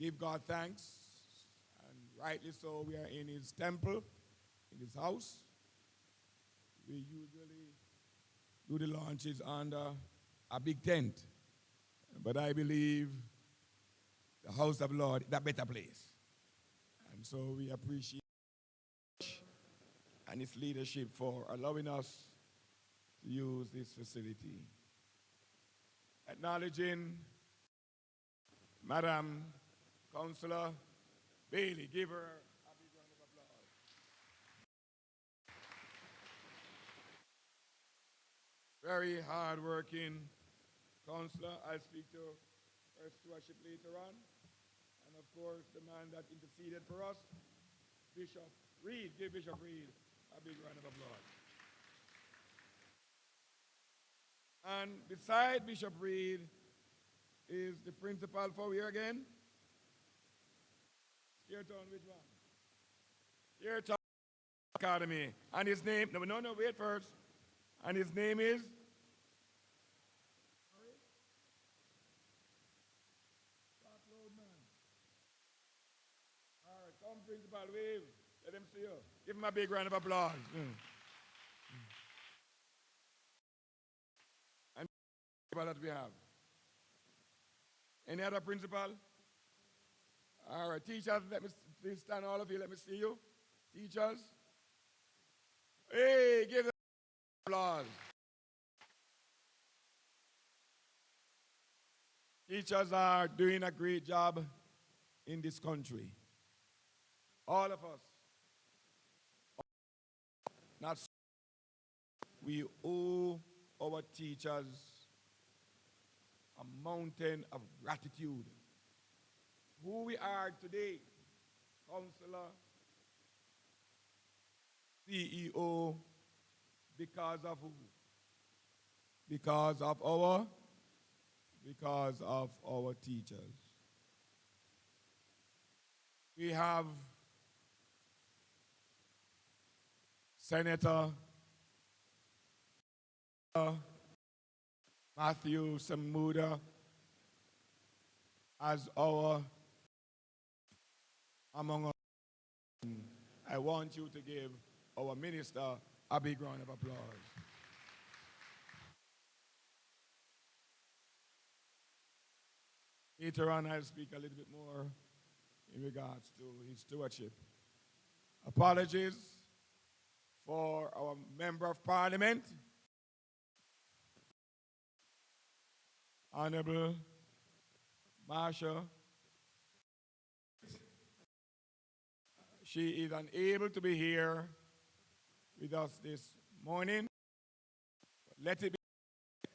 give God thanks, and rightly so. We are in His temple, in His house. We usually do the launches under a big tent, but I believe the house of the Lord is a better place. And so we appreciate and its leadership for allowing us to use this facility. Acknowledging Madam Councillor Bailey. Give her a big round of applause. Very hard-working councillor. I'll speak to her stewardship later on. And of course, the man that interceded for us, Bishop Reed. Give Bishop Reed a big round of applause. And beside Bishop Reed is the principal for here again. Steertown, which one? Steertown Academy. And his name, no, wait first. And his name is? All right, come principal, wave. Let them see you. Give him a big round of applause. And that we have. Any other principal? All right, teachers, let me please stand, all of you. Let me see you. Teachers. Hey, give them applause. Teachers are doing a great job in this country. All of us. Not so. We owe our teachers a mountain of gratitude. Who we are today, counselor, CEO, because of who? Because of our teachers. We have Senator Matthew Samuda as our among us. I want you to give our minister a big round of applause. Later on, I'll speak a little bit more in regards to his stewardship. Apologies for our Member of Parliament, Honorable Marsha. She is unable to be here with us this morning. But let it be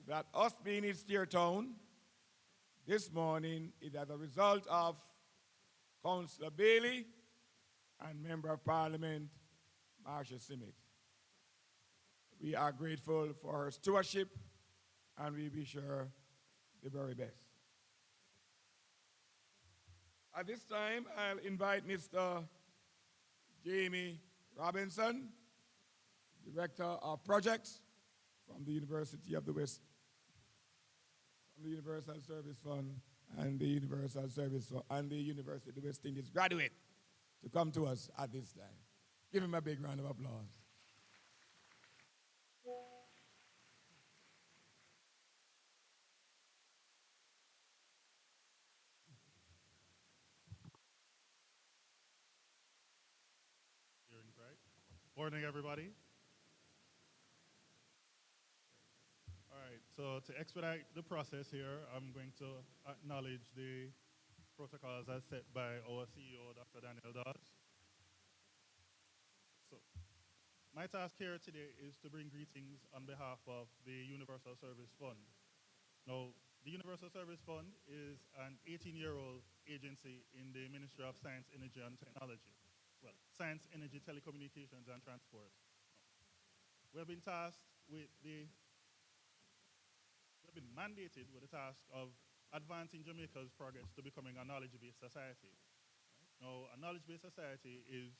that us being in Steertown this morning is as a result of Councillor Bailey and Member of Parliament Marsha Simmet. We are grateful for her stewardship and we wish her the very best. At this time, I'll invite Mr. Jamie Robinson, Director of Projects from the University of the West, from the Universal Service Fund and the Universal Service Fund and the University of the West Indies graduate to come to us at this time. Give him a big round of applause. Morning, everybody. All right, so to expedite the process here, I'm going to acknowledge the protocols as set by our CEO, Dr. Daniel Dawes. So, my task here today is to bring greetings on behalf of the Universal Service Fund. Now, the Universal Service Fund is an 18-year-old agency in the Ministry of Science, Energy, and Technology. Well, science, energy, telecommunications, and transport. We have been mandated with the task of advancing Jamaica's progress to becoming a knowledge-based society. Now, a knowledge-based society is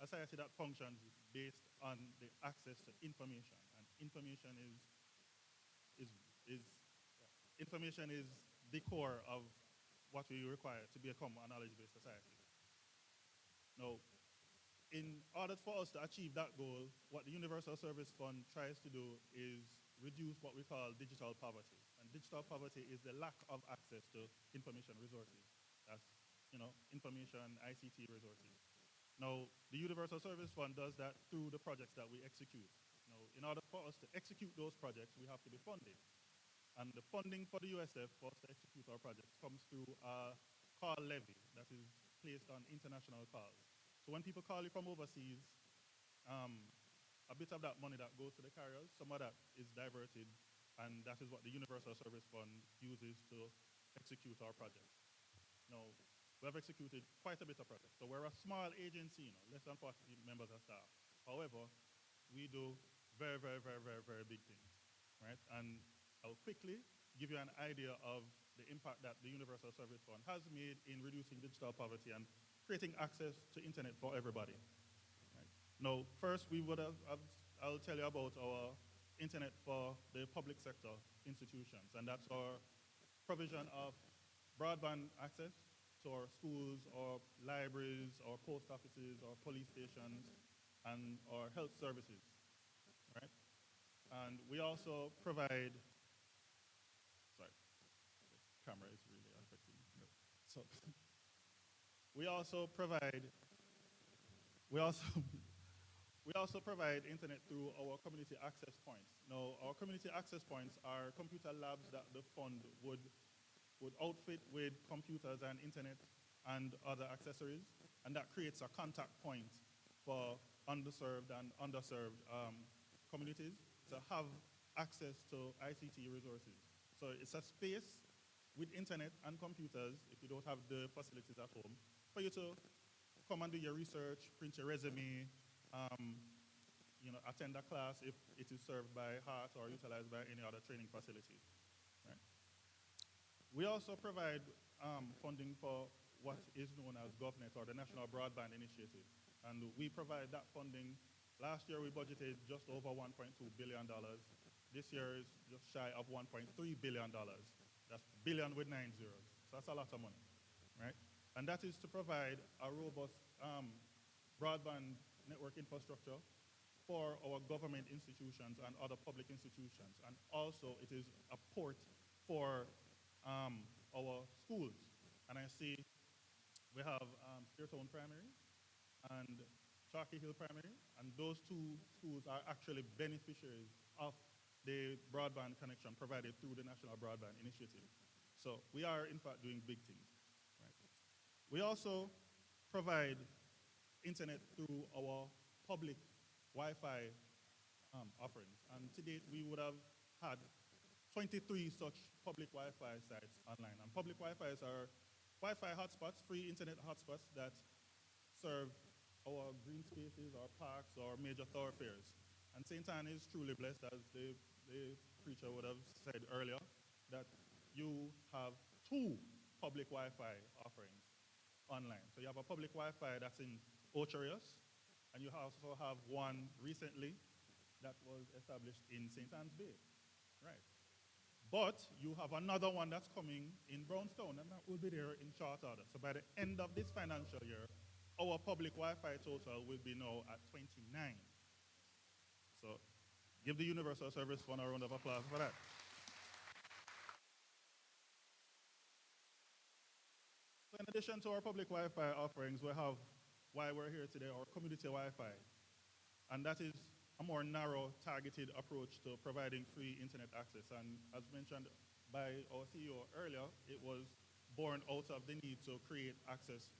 a society that functions based on the access to information, and information is the core of what we require to become a knowledge-based society. Now, in order for us to achieve that goal, what the Universal Service Fund tries to do is reduce what we call digital poverty. And digital poverty is the lack of access to information resources. That's, information, ICT resources. Now, the Universal Service Fund does that through the projects that we execute. Now, in order for us to execute those projects, we have to be funded. And the funding for the USF for us to execute our projects comes through a call levy that is placed on international calls. So when people call you from overseas, a bit of that money that goes to the carriers, some of that is diverted, and that is what the Universal Service Fund uses to execute our projects. Now, we have executed quite a bit of projects. So we're a small agency, less than 40 members of staff. However, we do very, very, very, very, very big things, right? And I'll quickly give you an idea of the impact that the Universal Service Fund has made in reducing digital poverty and creating access to internet for everybody. Right? Now, first, I'll tell you about our internet for the public sector institutions, and that's our provision of broadband access to our schools, or libraries, or post offices, or police stations, and our health services, right? And we also provide, sorry, the camera is really affecting me. No. So we also provide internet through our community access points. Now, our community access points are computer labs that the fund would outfit with computers and internet and other accessories, and that creates a contact point for underserved and underserved communities to have access to ICT resources. So it's a space with internet and computers, if you don't have the facilities at home, for you to come and do your research, print your resume, attend a class if it is served by HEART or utilized by any other training facility. Right? We also provide funding for what is known as GovNet, or the National Broadband Initiative. And we provide that funding. Last year we budgeted just over $1.2 billion. This year is just shy of $1.3 billion. That's billion with 9 zeros. So that's a lot of money, right? And that is to provide a robust broadband network infrastructure for our government institutions and other public institutions. And also it is a port for our schools. And I see we have Steertown Primary and Chalky Hill Primary, and those two schools are actually beneficiaries of the broadband connection provided through the National Broadband Initiative. So we are, in fact, doing big things. Right? We also provide internet through our public Wi-Fi offerings. And to date, we would have had 23 such public Wi-Fi sites online. And public Wi-Fis are Wi-Fi hotspots, free internet hotspots that serve our green spaces, our parks, or major thoroughfares. And St. Anne is truly blessed, as the preacher would have said earlier, that you have 2 public Wi-Fi offerings online. So you have a public Wi-Fi that's in Ocherius, and you also have one recently that was established in St. Anne's Bay, right? But you have another one that's coming in Brownstown, and that will be there in short order. So by the end of this financial year, our public Wi-Fi total will be now at 29. So give the Universal Service Fund a round of applause for that. So in addition to our public Wi-Fi offerings, we have, why we're here today, our community Wi-Fi. And that is a more narrow, targeted approach to providing free internet access. And as mentioned by our CEO earlier, it was born out of the need to create access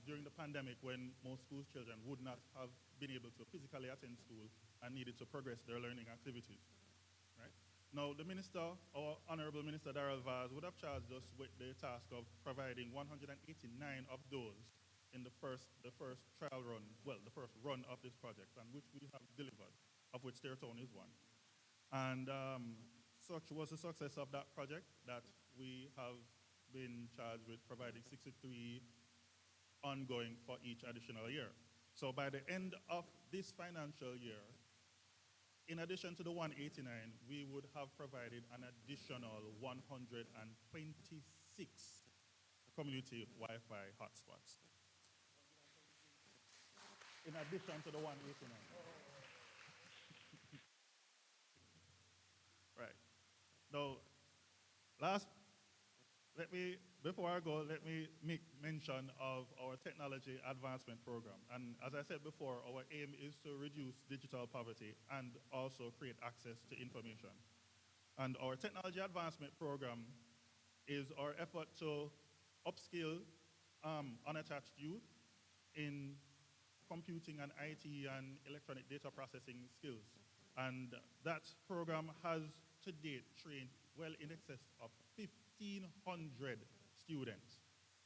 during the pandemic, when most school children would not have been able to physically attend school and needed to progress their learning activities. Right? Now, the minister, our Honorable Minister Darrell Vaz, would have charged us with the task of providing 189 of those in the first trial run, well, the first run of this project, and which we have delivered, of which Steertown is one. And such was the success of that project that we have been charged with providing 63 ongoing for each additional year. So by the end of this financial year, in addition to the 189, we would have provided an additional 126 community Wi-Fi hotspots. In addition to the 189. Right. Now, last, before I go, let me make mention of our technology advancement program. And as I said before, our aim is to reduce digital poverty and also create access to information. And our technology advancement program is our effort to upskill unattached youth in computing and IT and electronic data processing skills. And that program has to date trained well in excess of 1,500 students.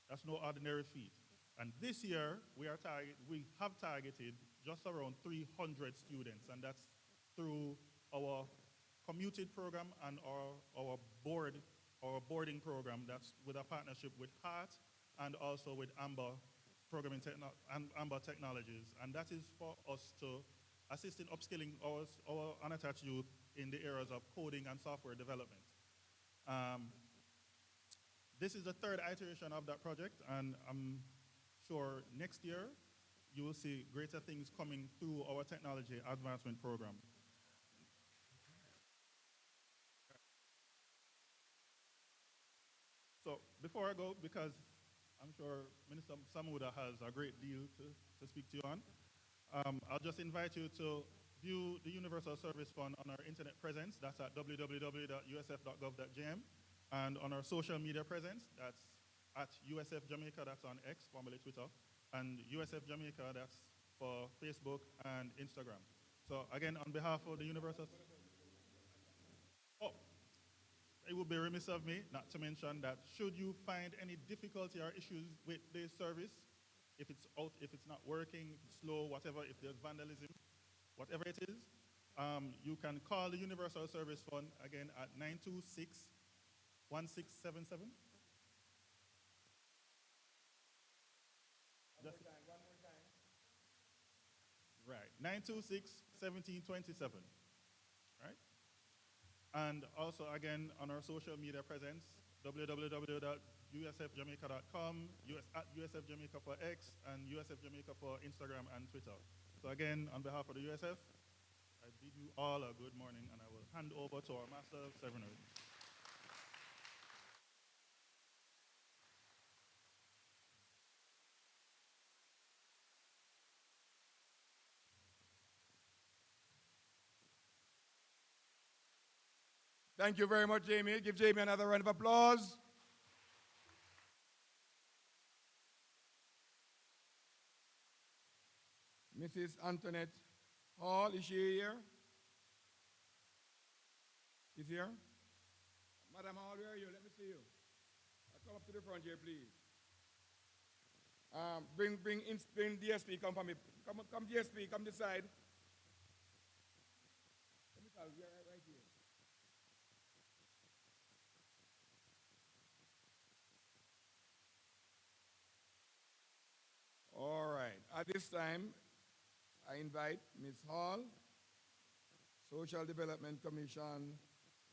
That's no ordinary feat. And this year, we have targeted just around 300 students, and that's through our commuted program and our boarding program. That's with a partnership with CART and also with Amber Technologies. And that is for us to assist in upskilling our unattached youth in the areas of coding and software development. This is the third iteration of that project, and I'm sure next year you will see greater things coming through our technology advancement program. So before I go, because I'm sure Minister Samuda has a great deal to speak to you on, I'll just invite you to view the Universal Service Fund on our internet presence. That's at www.usf.gov.gm. And on our social media presence, that's at USF Jamaica, that's on X, formerly Twitter, and USF Jamaica, that's for Facebook and Instagram. So again, on behalf of the Universal... Oh, it would be remiss of me not to mention that should you find any difficulty or issues with this service, if it's out, if it's not working, if it's slow, whatever, if there's vandalism, whatever it is, you can call the Universal Service Fund again at 926-1677. One more time. Right, 926-1727. Right? And also, again, on our social media presence, www.usfjamaica.com, at USF Jamaica for X, and USF Jamaica for Instagram and Twitter. So again, on behalf of the USF, I bid you all a good morning, and I will hand over to our Master of Ceremonies. Thank you very much, Jamie. Give Jamie another round of applause. Mrs. Antoinette Hall, is she here? She's here? Madam Hall, where are you? Let me see you. Come up to the front here, please. Bring DSP, come for me. Come DSP, come this side. Let me tell you, right here. All right. At this time, I invite Ms. Hall, Social Development Commission.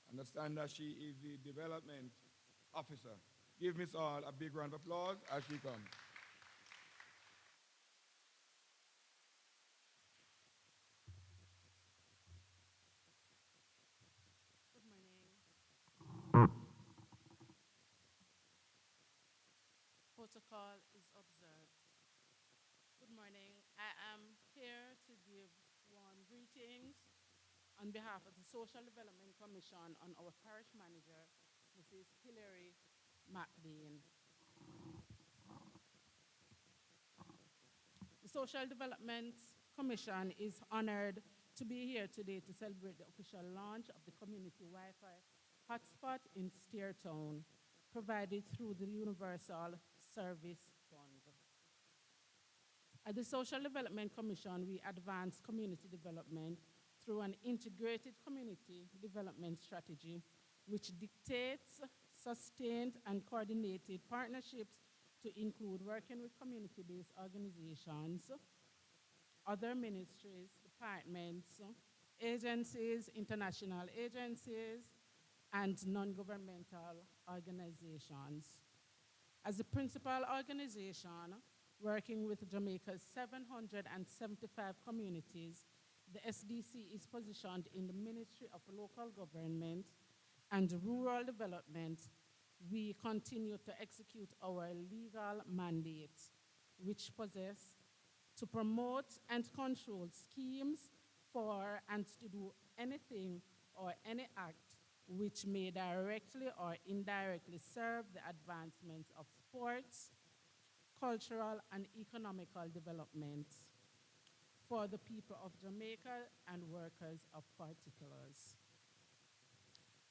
Understand that she is the development officer. Give Ms. Hall a big round of applause as she comes. Good morning. Protocol is observed. Good morning. I am here to give warm greetings on behalf of the Social Development Commission on our parish manager, Mrs. Hilary McBain. The Social Development Commission is honored to be here today to celebrate the official launch of the community Wi-Fi hotspot in Steertown, provided through the Universal Service Fund. At the Social Development Commission, we advance community development through an integrated community development strategy, which dictates sustained and coordinated partnerships to include working with community-based organizations, other ministries, departments, agencies, international agencies, and non-governmental organizations. As the principal organization working with Jamaica's 775 communities, the SDC is positioned in the Ministry of Local Government and Rural Development. We continue to execute our legal mandate, which possess to promote and control schemes for and to do anything or any act which may directly or indirectly serve the advancement of sports, cultural, and economical development for the people of Jamaica and workers of particulars.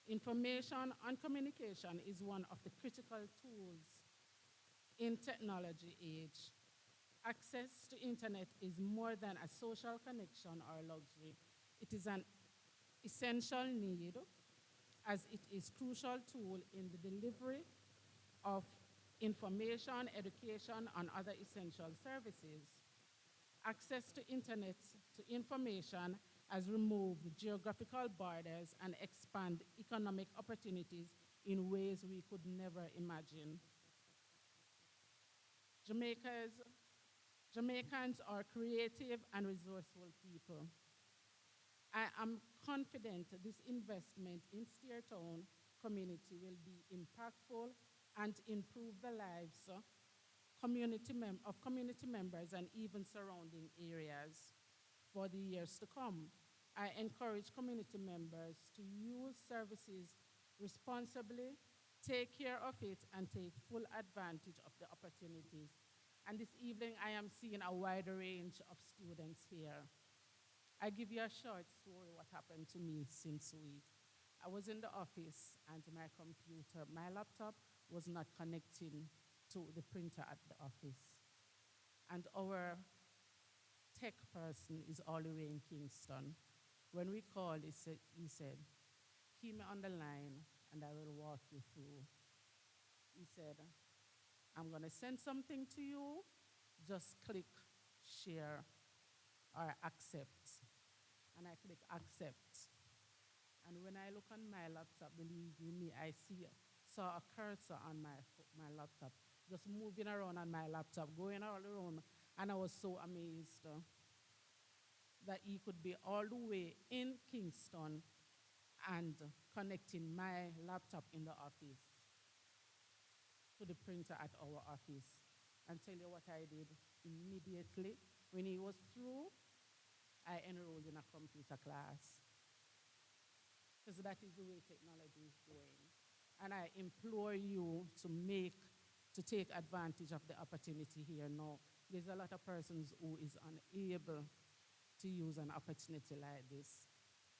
Information and communication is one of the critical tools in technology age. Access to internet is more than a social connection or luxury. It is an essential need as it is crucial tool in the delivery of information, education, and other essential services. Access to internet to information has removed geographical borders and expand economic opportunities in ways we could never imagine. Jamaicans are creative and resourceful people. I am confident this investment in Steertown community will be impactful and improve the lives of community members and even surrounding areas for the years to come. I encourage community members to use services responsibly, take care of it, and take full advantage of the opportunities. And this evening, I am seeing a wide range of students here. I give you a short story what happened to me since week. I was in the office and my laptop was not connecting to the printer at the office. And our tech person is all the way in Kingston. When we called, he said, keep me on the line and I will walk you through. He said, I'm gonna send something to you, just click share or accept. And I click accept. And when I look on my laptop, believe you me, saw a cursor on my laptop, just moving around on my laptop, going all around. And I was so amazed that he could be all the way in Kingston and connecting my laptop in the office to the printer at our office. And tell you what I did immediately. When he was through, I enrolled in a computer class. Because that is the way technology is going. And I implore you to take advantage of the opportunity here now. There's a lot of persons who is unable to use an opportunity like this.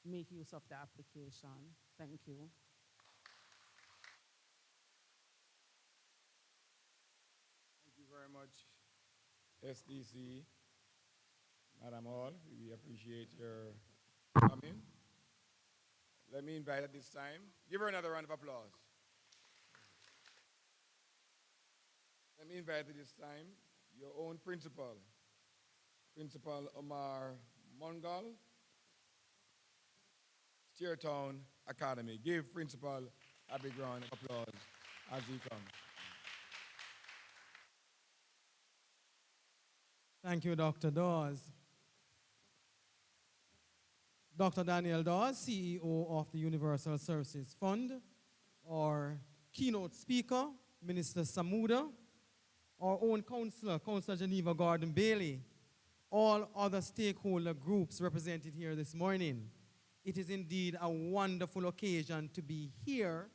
Make use of the application. Thank you. Thank you very much, SDC, Madam Hall. We appreciate your coming. Let me invite at this time, give her another round of applause. Let me invite at this time your own principal, Principal Omar Mongal, Steertown Academy. Give Principal a big round of applause as he comes. Thank you, Dr. Dawes. Dr. Daniel Dawes, CEO of the Universal Services Fund, our keynote speaker, Minister Samuda, our own councillor, Councillor Geneva Gordon Bailey, all other stakeholder groups represented here this morning. It is indeed a wonderful occasion to be here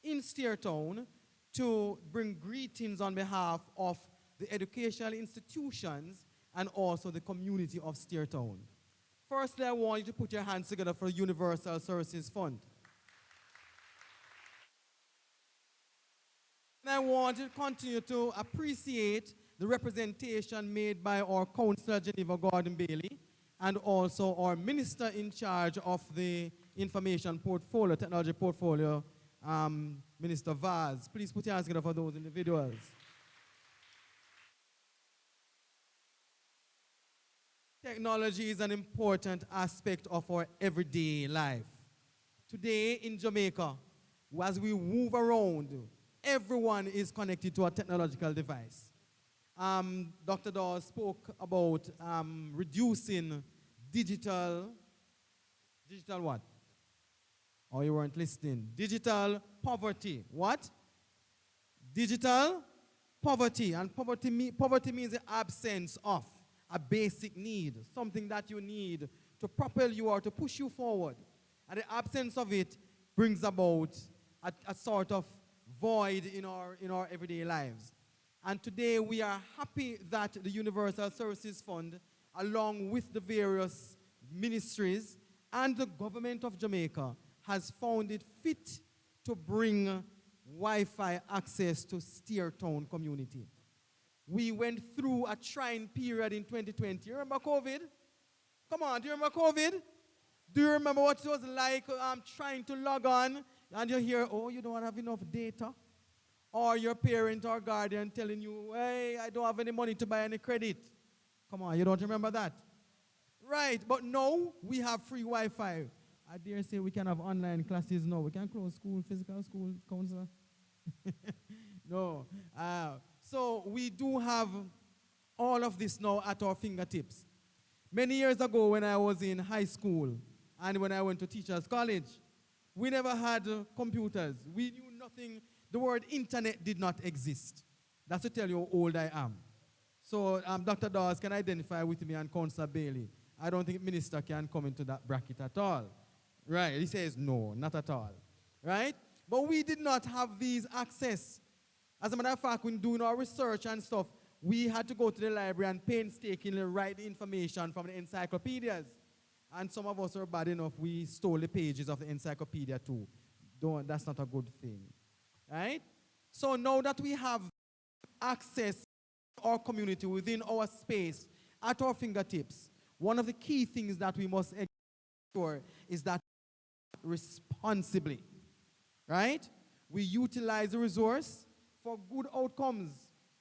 in Steertown to bring greetings on behalf of the educational institutions and also the community of Steertown. Firstly, I want you to put your hands together for the Universal Services Fund. And I want you to continue to appreciate the representation made by our Councillor Geneva Gordon Bailey and also our Minister in charge of the information portfolio, technology portfolio, Minister Vaz. Please put your hands together for those individuals. Technology is an important aspect of our everyday life. Today in Jamaica, as we move around, everyone is connected to a technological device. Dr. Dawes spoke about reducing digital what? Oh, you weren't listening. Digital poverty. What? Digital poverty. And poverty means the absence of a basic need, something that you need to propel you or to push you forward. And the absence of it brings about a sort of void in our everyday lives. And today we are happy that the Universal Services Fund, along with the various ministries and the government of Jamaica, has found it fit to bring Wi-Fi access to Steertown community. We went through a trying period in 2020. You remember COVID? Come on, do you remember COVID? Do you remember what it was like trying to log on and you hear, oh, you don't have enough data? Or your parent or guardian telling you, hey, I don't have any money to buy any credit. Come on, you don't remember that? Right, but now we have free Wi-Fi. I dare say we can have online classes now. We can close school, physical school, counselor. No. So we do have all of this now at our fingertips. Many years ago when I was in high school and when I went to teachers college, we never had computers. We knew nothing. The word internet did not exist. That's to tell you how old I am. So Dr. Dawes can identify with me and Councillor Bailey. I don't think minister can come into that bracket at all. Right, he says no, not at all. Right? But we did not have these access. As a matter of fact, when doing our research and stuff, we had to go to the library and painstakingly write the information from the encyclopedias. And some of us are bad enough, we stole the pages of the encyclopedia too. That's not a good thing. Right? So now that we have access to our community within our space, at our fingertips, one of the key things that we must ensure is that responsibly, right? We utilize the resource for good outcomes.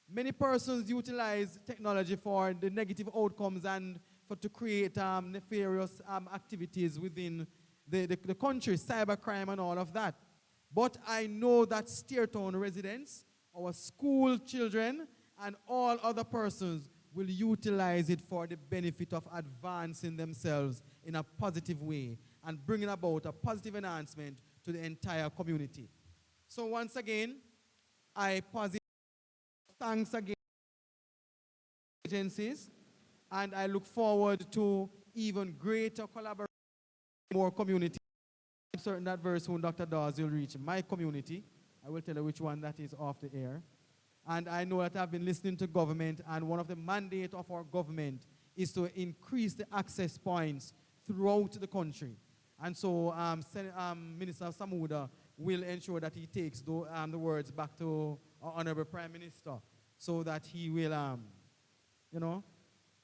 Many persons utilize technology for the negative outcomes and to create nefarious activities within the country, cybercrime and all of that. But I know that Steertown residents, our school children, and all other persons will utilize it for the benefit of advancing themselves in a positive way and bringing about a positive enhancement to the entire community. So once again, I posit thanks again to agencies, and I look forward to even greater collaboration with more community. I'm certain that very soon Dr. Dawes will reach my community. I will tell you which one that is off the air. And I know that I've been listening to government, and one of the mandates of our government is to increase the access points throughout the country. And so Minister Samuda will ensure that he takes the words back to our Honorable Prime Minister so that he will,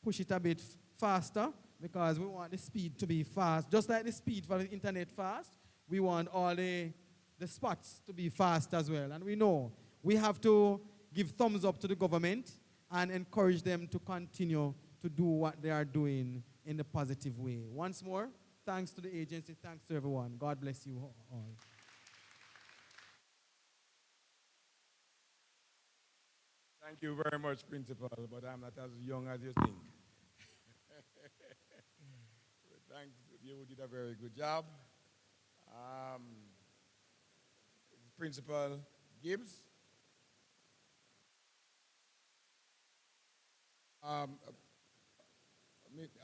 push it a bit faster, because we want the speed to be fast. Just like the speed for the internet fast, we want all the spots to be fast as well. And we know we have to give thumbs up to the government and encourage them to continue to do what they are doing in a positive way. Once more, thanks to the agency, thanks to everyone. God bless you all. Thank you very much, Principal, but I'm not as young as you think. Thanks, you did a very good job. Principal Gibbs.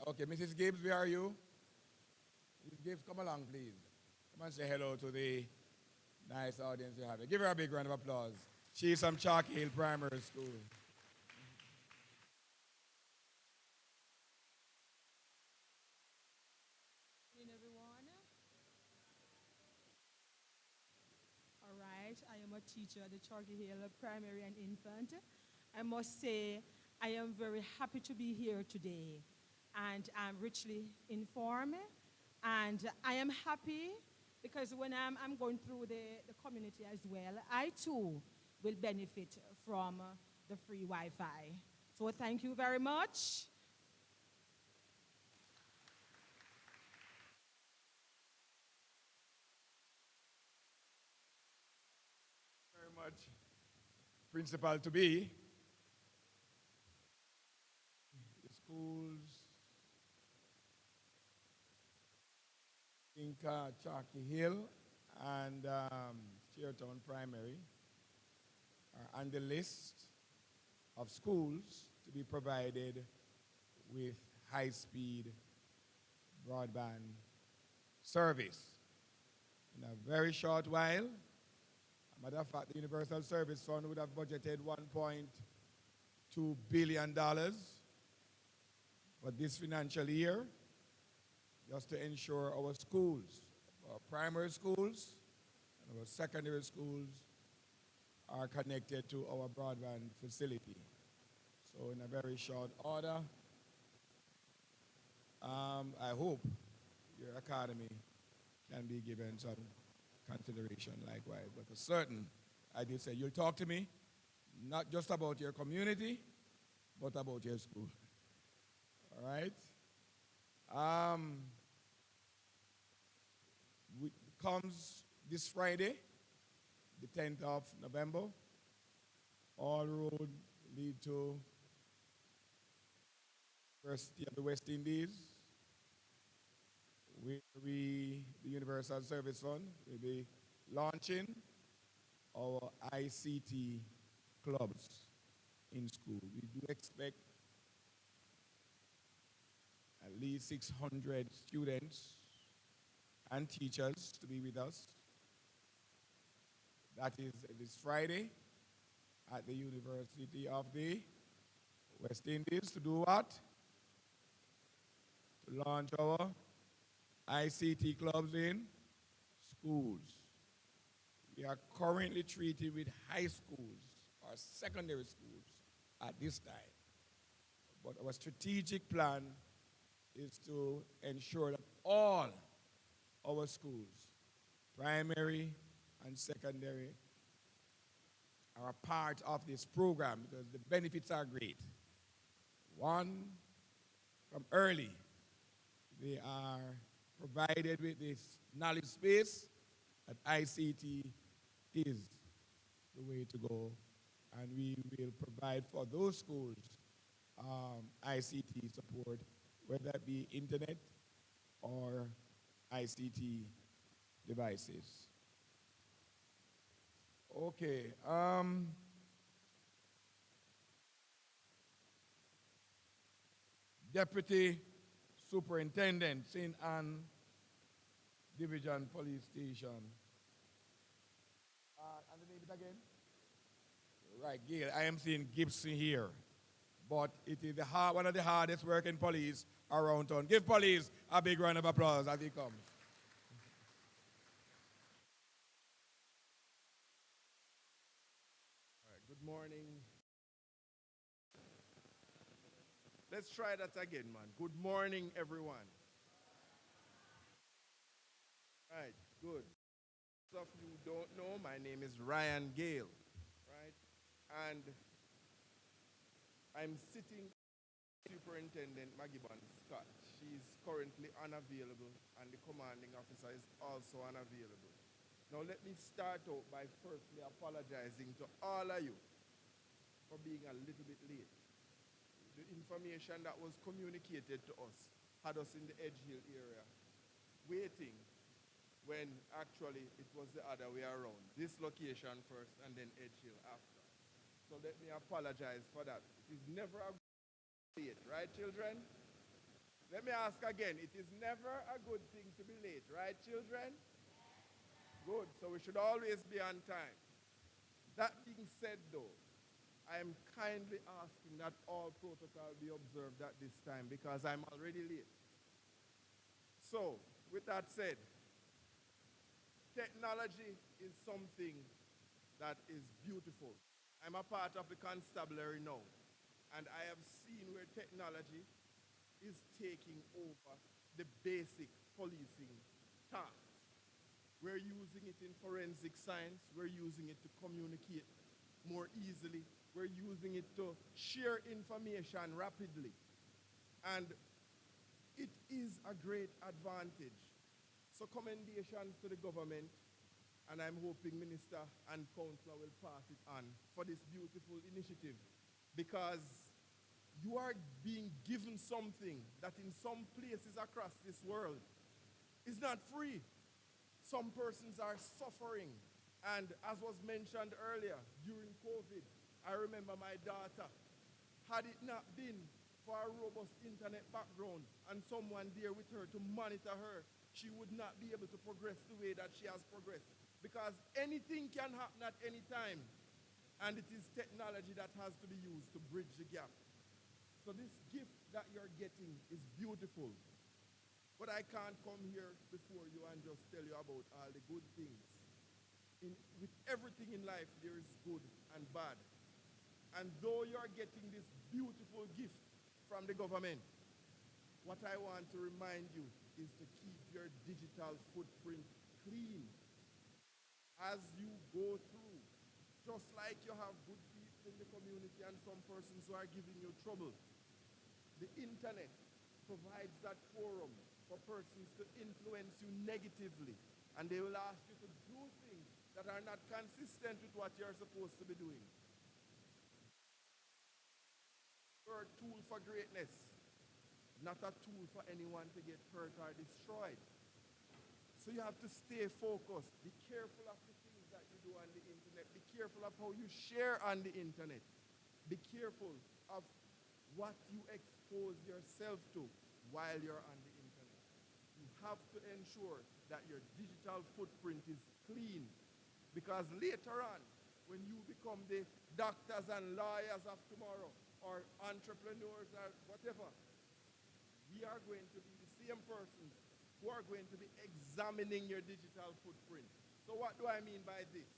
Okay, Mrs. Gibbs, where are you? Mrs. Gibbs, come along, please. Come and say hello to the nice audience you have here. Give her a big round of applause. She's from Chalk Hill Primary School. Good evening, everyone. All right, I am a teacher at the Chalky Hill Primary and Infant. I must say, I am very happy to be here today, and I'm richly informed, and I am happy because when I'm going through the community as well, I too will benefit from the free Wi-Fi. So thank you very much. Very much. principal to be, the schools, Inca, Chalky Hill, and Steertown Primary are on the list of schools to be provided with high-speed broadband service. In a very short while, a matter of fact, the Universal Service Fund would have budgeted $1.2 billion for this financial year just to ensure our schools, our primary schools and our secondary schools are connected to our broadband facility. So in a very short order, I hope your academy can be given some consideration likewise. But for certain, I did say, you'll talk to me, not just about your community, but about your school. All right? Comes this Friday, the 10th of November. All roads lead to University of the West Indies, where we, the Universal Service Fund, will be launching our ICT clubs in school. We do expect at least 600 students and teachers to be with us. That is this Friday at the University of the West Indies. To do what? To launch our ICT clubs in schools. We are currently treating with high schools or secondary schools at this time. But our strategic plan is to ensure that all our schools, primary and secondary, are a part of this program because the benefits are great. One, from early, they are provided with this knowledge space that ICT is the way to go. And we will provide for those schools ICT support, whether it be internet or ICT devices. Okay. Deputy Superintendent, St. Anne Division Police Station. And the name it again? Right, Gail. I am seeing Gibson here. But it is one of the hardest working police around town. Give police a big round of applause as he comes. All right, good morning. Let's try that again, man. Good morning, everyone. All right, good. Some of you don't know, my name is Ryan Gale, right? And I'm sitting with Superintendent Magibon Scott. She's currently unavailable, and the commanding officer is also unavailable. Now, let me start out by firstly apologizing to all of you for being a little bit late. The information that was communicated to us had us in the Edge Hill area, waiting when actually it was the other way around. This location first and then Edge Hill after. So let me apologize for that. It is never a good late, right, children? Let me ask again. It is never a good thing to be late, right, children? Good. So we should always be on time. That being said, though, I am kindly asking that all protocol be observed at this time because I'm already late. So, with that said, technology is something that is beautiful. I'm a part of the constabulary now, and I have seen where technology is taking over the basic policing tasks. We're using it in forensic science. We're using it to communicate more easily. We're using it to share information rapidly. And it is a great advantage. So commendations to the government and I'm hoping Minister and Councillor will pass it on for this beautiful initiative, because you are being given something that in some places across this world is not free. Some persons are suffering, and as was mentioned earlier, during COVID, I remember my daughter, had it not been for a robust internet background and someone there with her to monitor her, she would not be able to progress the way that she has progressed. Because anything can happen at any time, and it is technology that has to be used to bridge the gap. So this gift that you're getting is beautiful. But I can't come here before you and just tell you about all the good things. With everything in life, there is good and bad. And though you're getting this beautiful gift from the government, what I want to remind you is to keep your digital footprint clean as you go through. Just like you have good people in the community and some persons who are giving you trouble, the internet provides that forum for persons to influence you negatively, and they will ask you to do things that are not consistent with what you're supposed to be doing. You're a tool for greatness, not a tool for anyone to get hurt or destroyed. So you have to stay focused. Be careful of the things that you do on the internet. Be careful of how you share on the internet. Be careful of what you expose yourself to while you're on the internet. You have to ensure that your digital footprint is clean, because later on, when you become the doctors and lawyers of tomorrow, or entrepreneurs or whatever, we are going to be the same persons who are going to be examining your digital footprint. So what do I mean by this?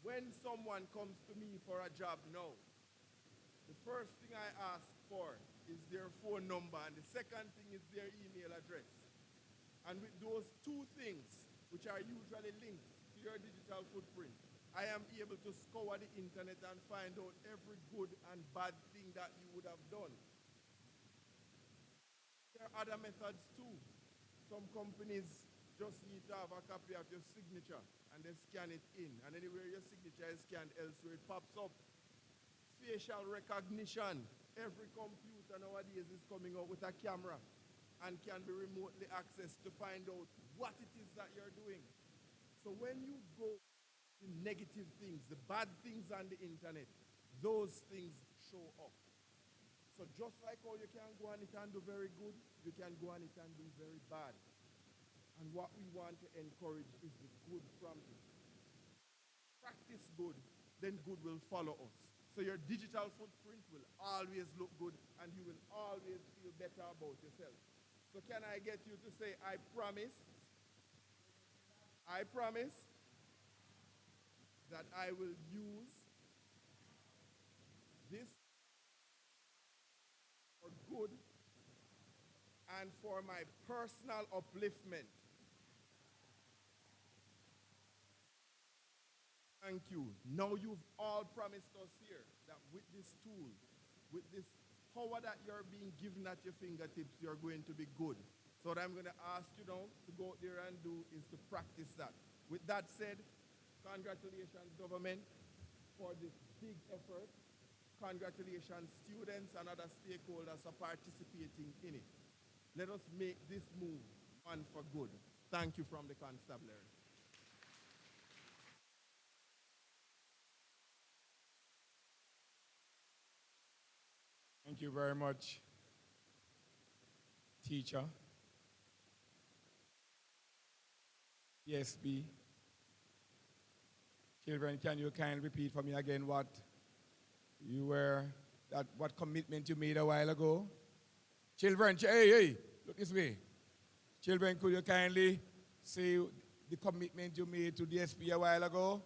When someone comes to me for a job now, the first thing I ask for is their phone number, and the second thing is their email address. And with those two things, which are usually linked to your digital footprint, I am able to scour the internet and find out every good and bad thing that you would have done. There are other methods too. Some companies just need to have a copy of your signature and they scan it in. And anywhere your signature is scanned elsewhere, it pops up. Facial recognition. Every computer nowadays is coming out with a camera and can be remotely accessed to find out what it is that you're doing. So when you go the negative things, the bad things on the internet, those things show up. So just like how you can go on it and do very good, you can go on it and do very bad. And what we want to encourage is the good from it. Practice good, then good will follow us. So your digital footprint will always look good, and you will always feel better about yourself. So can I get you to say, I promise that I will use this for good and for my personal upliftment. Thank you. Now you've all promised us here that with this tool, with this power that you're being given at your fingertips, you're going to be good. So what I'm going to ask you now to go out there and do is to practice that. With that said, congratulations, government, for this big effort. Congratulations, students and other stakeholders, for participating in it. Let us make this move one for good. Thank you from the constabulary. Thank you very much, teacher. ESB. Children, can you kindly repeat for me again what commitment you made a while ago? Children, hey, look this way. Children, could you kindly say the commitment you made to the SP a while ago?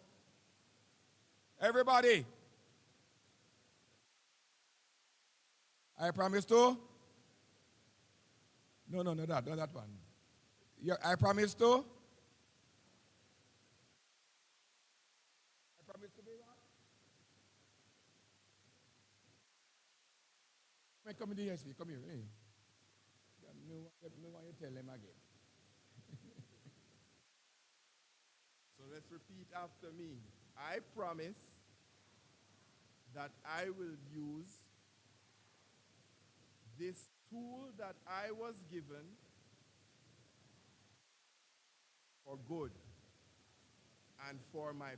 Everybody. I promise to? No, not that one. I promise to? I promise to be what? Come in the ESP, come here. Hey. Me want you tell them again. So let's repeat after me. I promise that I will use this tool that I was given for good and for my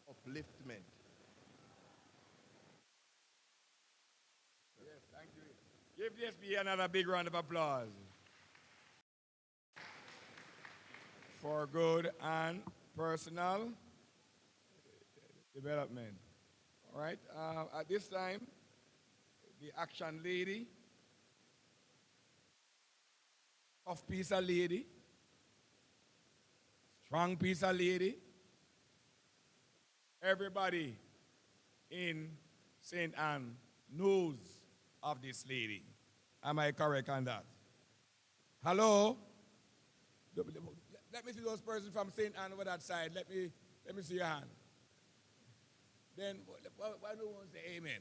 upliftment. Yes, thank you. Give the SBA another big round of applause. For good and personal development. All right. At this time, the action lady, tough piece of lady, strong piece of lady. Everybody in St. Anne knows of this lady. Am I correct on that? Hello? Let me see those persons from St. Anne over that side. Let me see your hand. Then why do you want to say amen?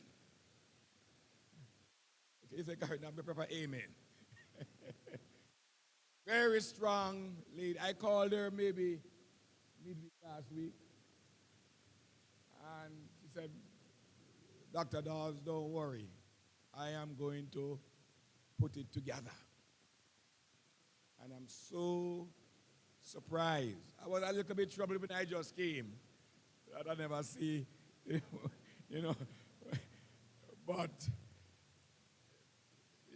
Okay, you say correct now, be proper amen. Very strong lady. I called her maybe midweek last week. And she said, Dr. Dawes, don't worry. I am going to put it together. And I'm so surprised. I was a little bit troubled when I just came. I never see, you know, but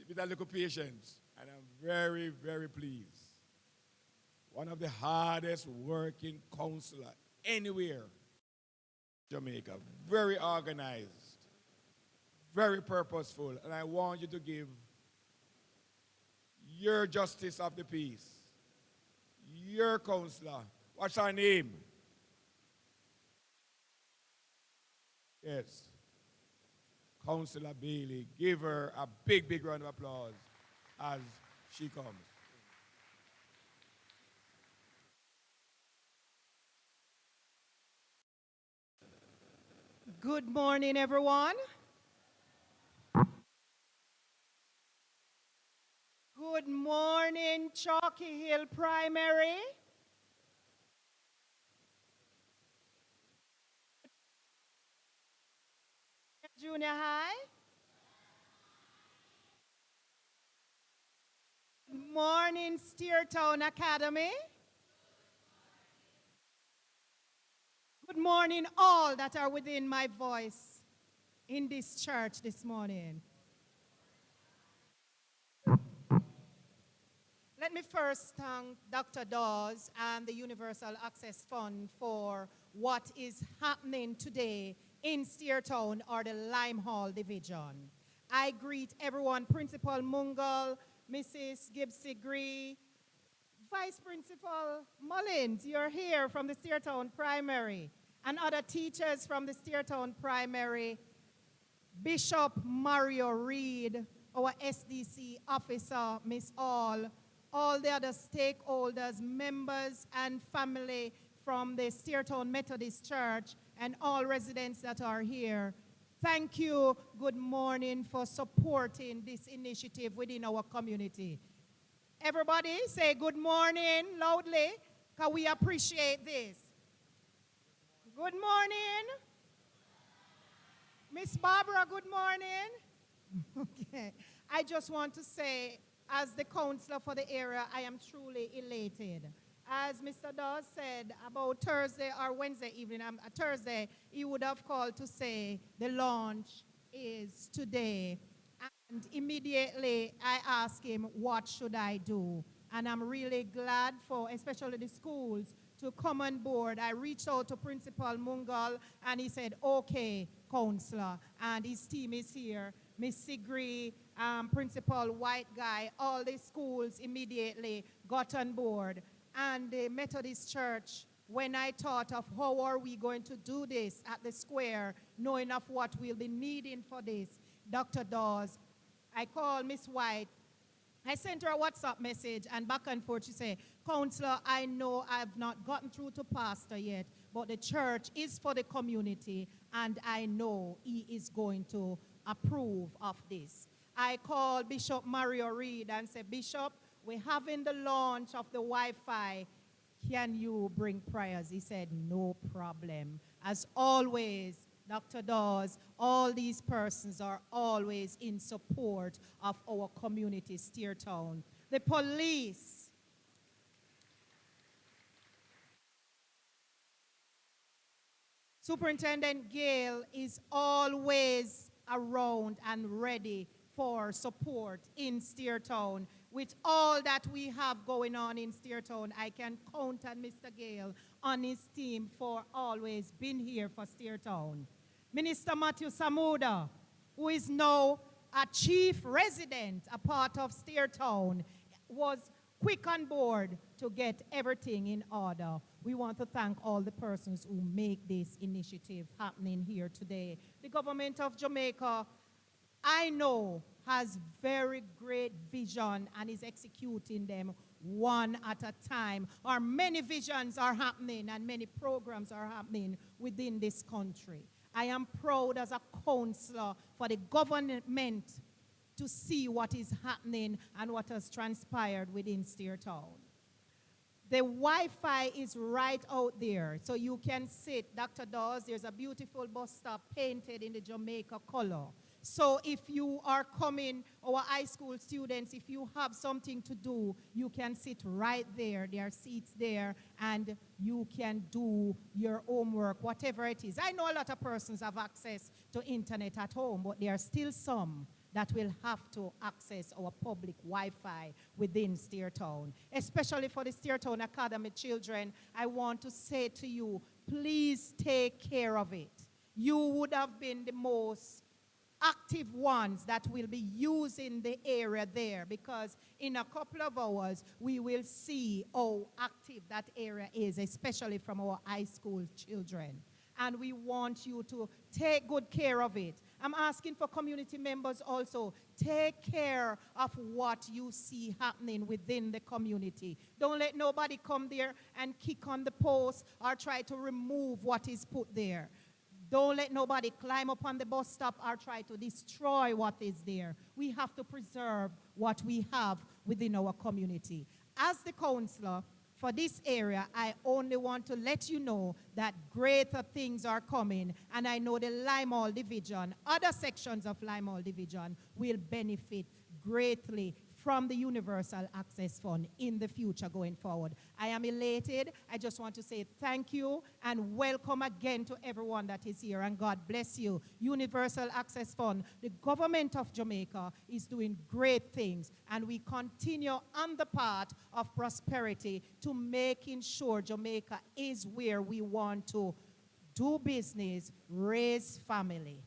with a little patience. And I'm very, very pleased. One of the hardest working counselor anywhere in Jamaica. Very organized, very purposeful. And I want you to give your justice of the peace, your counselor. What's her name? Yes. Councillor Bailey. Give her a big, big round of applause as she comes. Good morning, everyone. Good morning, Chalky Hill Primary. Junior High. Good morning, Steertown Academy. Good morning, all that are within my voice in this church this morning. Let me first thank Dr. Dawes and the Universal Access Fund for what is happening today in Steertown or the Lime Hall Division. I greet everyone, Principal Mungal, Mrs. Gibbs-Gree, Vice Principal Mullins, you're here from the Steertown Primary, and other teachers from the Steertown Primary, Bishop Mario Reed, our SDC officer, Miss all the other stakeholders, members and family from the Steertown Methodist Church, and all residents that are here. Thank you, good morning, for supporting this initiative within our community. Everybody say good morning loudly, because we appreciate this. Good morning. Miss Barbara, good morning. Okay. I just want to say, as the counselor for the area, I am truly elated. As Mr. Dawes said, about Thursday or Wednesday evening, Thursday, he would have called to say the launch is today. And immediately I asked him, what should I do? And I'm really glad for, especially the schools, to come on board. I reached out to Principal Mungal, and he said, okay, counselor. And his team is here. Miss Sigree, Principal White Guy, all the schools immediately got on board. And the Methodist Church, when I thought of how are we going to do this at the square, knowing of what we'll be needing for this, Dr. Dawes, I called Miss White. I sent her a WhatsApp message, and back and forth she said, Counselor, I know I've not gotten through to Pastor yet, but the church is for the community, and I know he is going to approve of this. I called Bishop Mario Reed and said, Bishop, we're having the launch of the Wi-Fi can you bring prayers? He said, no problem. As always, Dr. Dawes, all these persons are always in support of our community, Steertown. The police, Superintendent Gale is always around and ready for support in Steertown. With all that we have going on in Steertown, I can count on Mr. Gale on his team for always being here for Steertown. Minister Matthew Samuda, who is now a chief resident, a part of Steertown, was quick on board to get everything in order. We want to thank all the persons who make this initiative happening here today. The government of Jamaica, I know, has very great vision and is executing them one at a time. Or many visions are happening and many programs are happening within this country. I am proud as a counselor for the government to see what is happening and what has transpired within Steertown. The Wi-Fi is right out there, so you can sit. Dr. Dawes, there's a beautiful bus stop painted in the Jamaica color. So if you are coming, our high school students, if you have something to do, you can sit right there. There are seats there, and you can do your homework, whatever it is. I know a lot of persons have access to internet at home, but there are still some that will have to access our public Wi-Fi within Steertown. Especially for the Steertown Academy children, I want to say to you, please take care of it. You would have been the most active ones that will be using the area there, because in a couple of hours we will see how active that area is, especially from our high school children. And we want you to take good care of it. I'm asking for community members also, take care of what you see happening within the community. Don't let nobody come there and kick on the post or try to remove what is put there. Don't let nobody climb up on the bus stop or try to destroy what is there. We have to preserve what we have within our community. As the counselor for this area, I only want to let you know that greater things are coming, and I know the Limehall Division, other sections of Limehall Division will benefit greatly from the Universal Access Fund in the future going forward. I am elated. I just want to say thank you and welcome again to everyone that is here, and God bless you. Universal Access Fund, the government of Jamaica is doing great things, and we continue on the path of prosperity to making sure Jamaica is where we want to do business, raise family,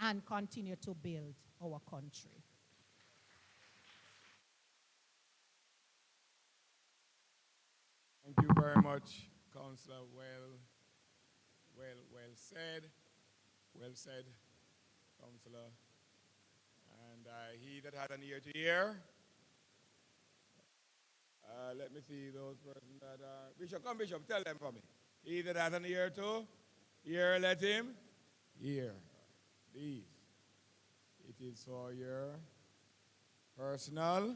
and continue to build our country. Thank you very much, Councillor. Well said. Well said, Councillor. And he that had an ear to hear, let me see those persons that are. Bishop, come, Bishop, tell them for me. He that has an ear to hear, let him hear. Please. It is for your personal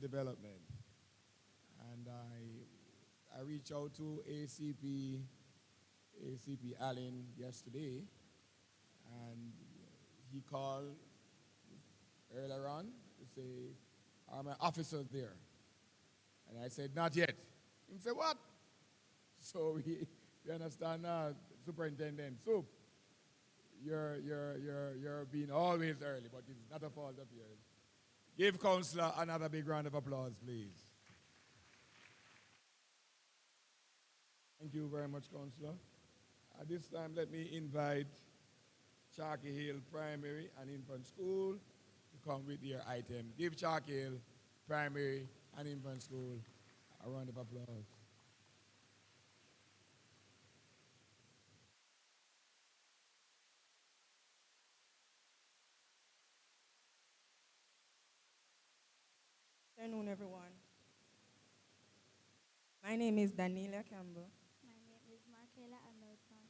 development. And I reached out to ACP Allen yesterday, and he called earlier on to say, are my officers there? And I said, not yet. He said, what? So we understand now, Superintendent Soup, you're being always early, but it's not a fault of yours. Give Councillor another big round of applause, please. Thank you very much, Councillor. At this time, let me invite Chalky Hill Primary and Infant School to come with their item. Give Chalky Hill Primary and Infant School a round of applause. Good afternoon, everyone. My name is Daniela Campbell, My name is Markela Hamilton.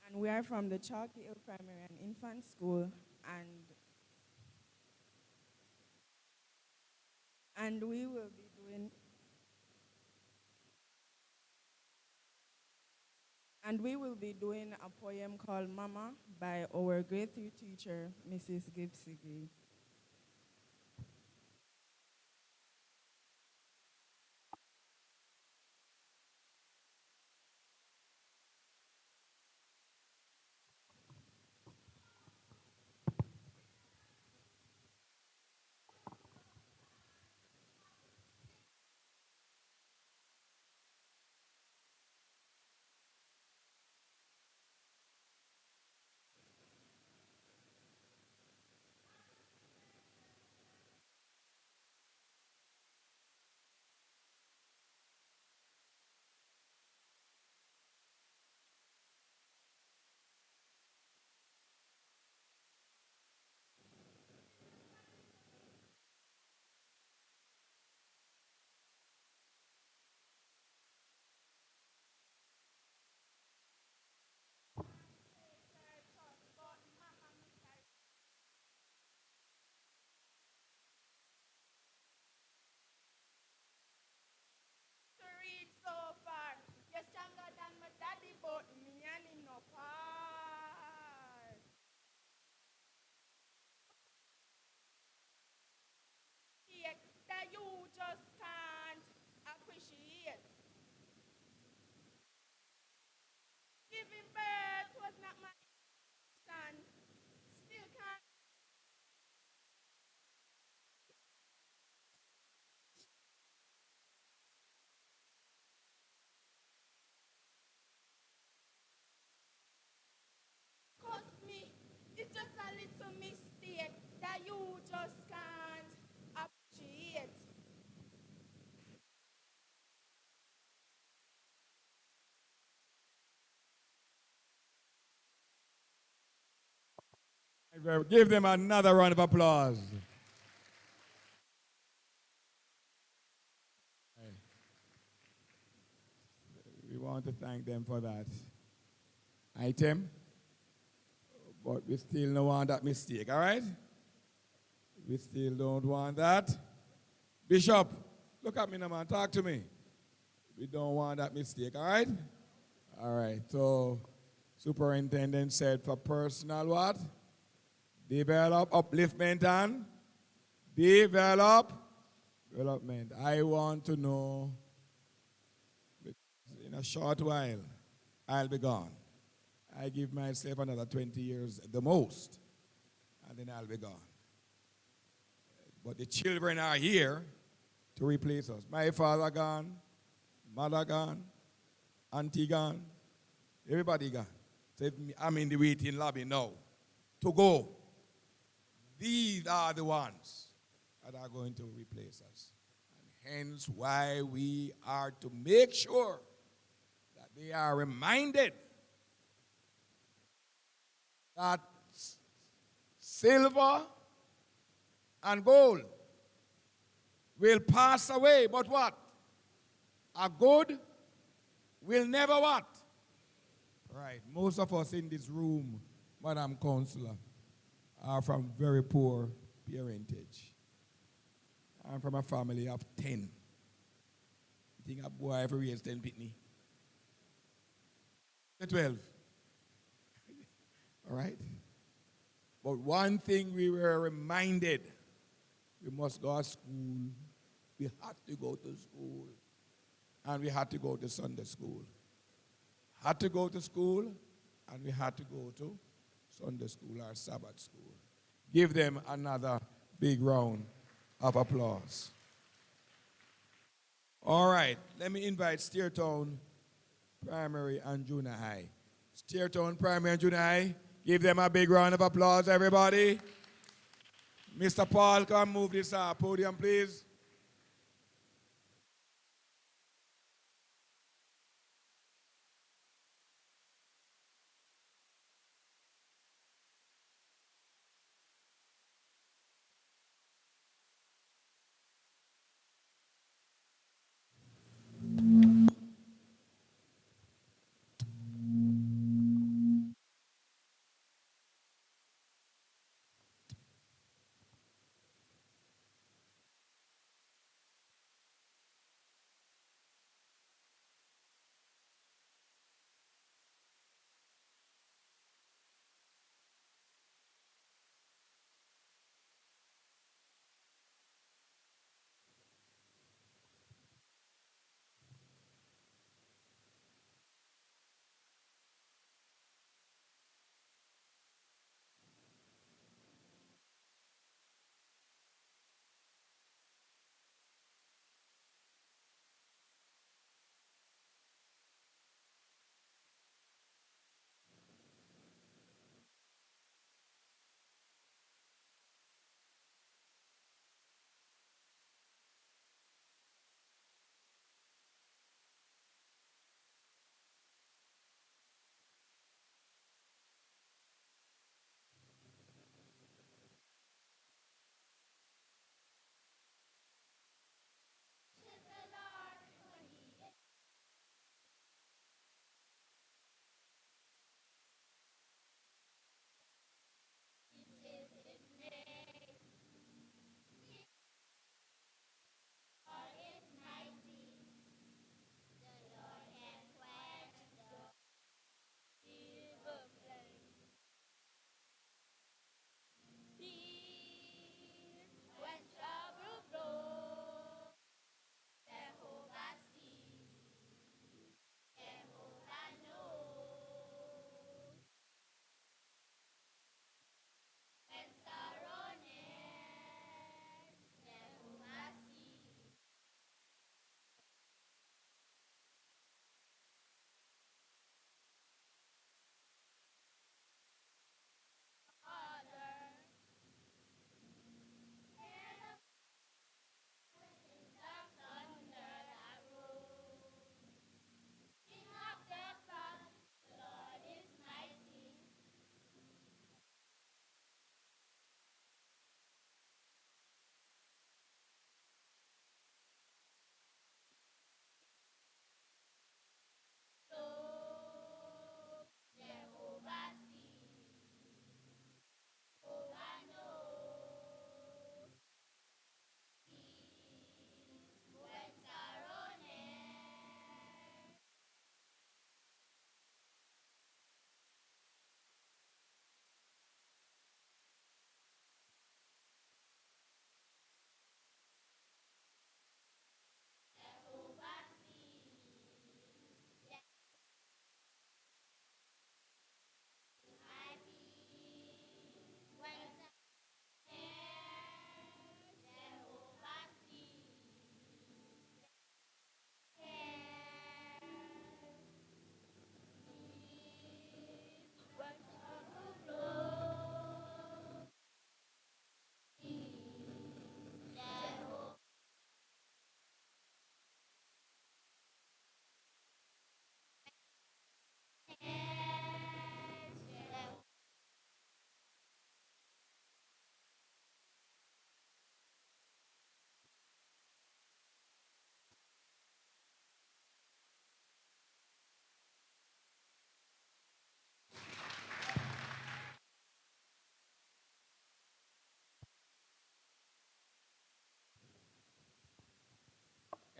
and we are from the Chalky Hill Primary and Infant School, and we will be doing a poem called Mama by our grade 3 teacher, Mrs. Gibsy Green. To read so far. You're stronger than my daddy, but me and him no part. Yeah, that you just can't appreciate. Giving birth was not my stand. Still can't cost me. It's just a little mistake that you just can't appreciate. Give them another round of applause. We want to thank them for that item, but we still don't want that mistake, all right? We still don't want that. Bishop, look at me now, man. Talk to me. We don't want that mistake, all right? All right, so superintendent said for personal what? Develop, upliftment and development. I want to know, in a short while, I'll be gone. I give myself another 20 years at the most, and then I'll be gone. But the children are here to replace us. My father gone, mother gone, auntie gone, everybody gone. So I'm in the waiting lobby now to go. These are the ones that are going to replace us. And hence why we are to make sure that they are reminded that silver and gold will pass away, but what? A good will never what? Right. Most of us in this room, Madam Councillor, are from very poor parentage. I'm from a family of 10. You think a boy ever raised 10 pitney? 12. All right? But one thing we were reminded, we must go to school. We had to go to school. And we had to go to Sunday school. Had to go to school, and we had to go to Sunday school or Sabbath school. Give them another big round of applause. All right, let me invite Steertown Primary and Junior High. Steertown Primary and Junior High, give them a big round of applause, everybody. Mr. Paul, come move this podium, please.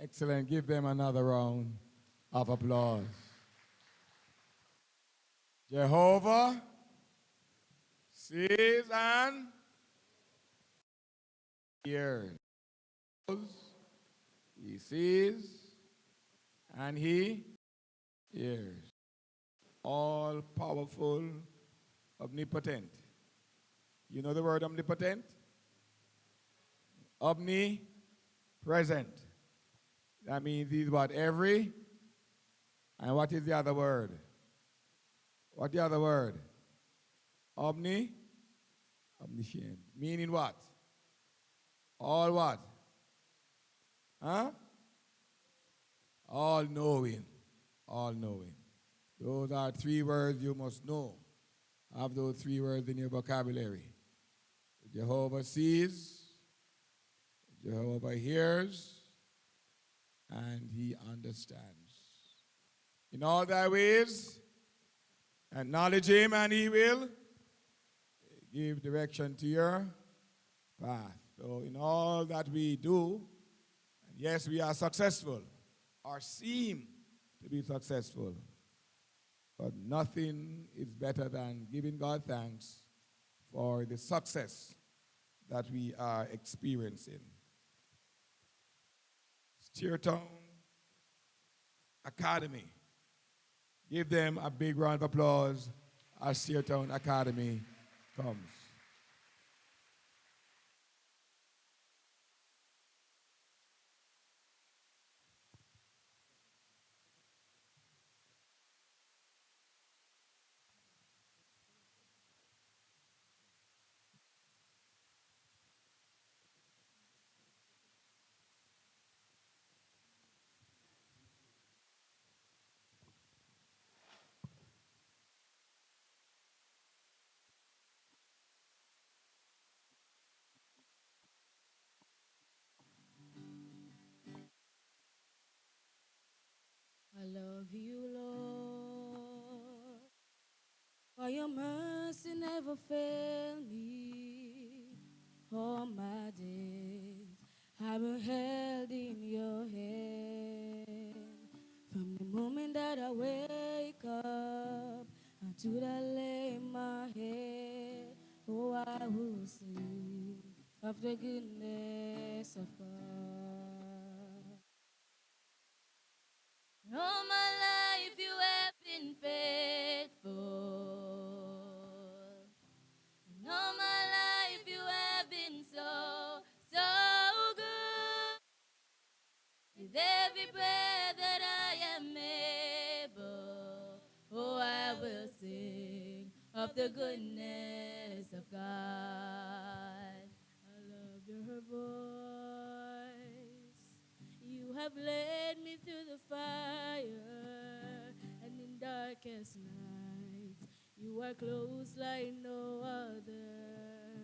Excellent. Give them another round of applause. Jehovah sees and hears. He sees and he hears. All powerful, omnipotent. You know the word omnipotent? Omnipresent. That means he's what? Every. And what is the other word? What the other word? Omniscient. Meaning what? All what? Huh? All knowing. All knowing. Those are 3 words you must know. Have those 3 words in your vocabulary. Jehovah sees, Jehovah hears, and he understands. In all thy ways, acknowledge him, and he will give direction to your path. So in all that we do, and yes, we are successful, or seem to be successful, but nothing is better than giving God thanks for the success that we are experiencing. Steertown Academy. Give them a big round of applause as Steertown Academy comes. I love you, Lord, for your mercy never failed me. All my days I been held in your hand. From the moment that I wake up until I lay my head, oh, I will sing of the goodness of God. All my life you have been faithful. And all my life you have been so, so good. With every breath that I am able, oh, I will sing of the goodness of God. I love your voice. You have led me through the fire, and in darkest night, you are close like no other.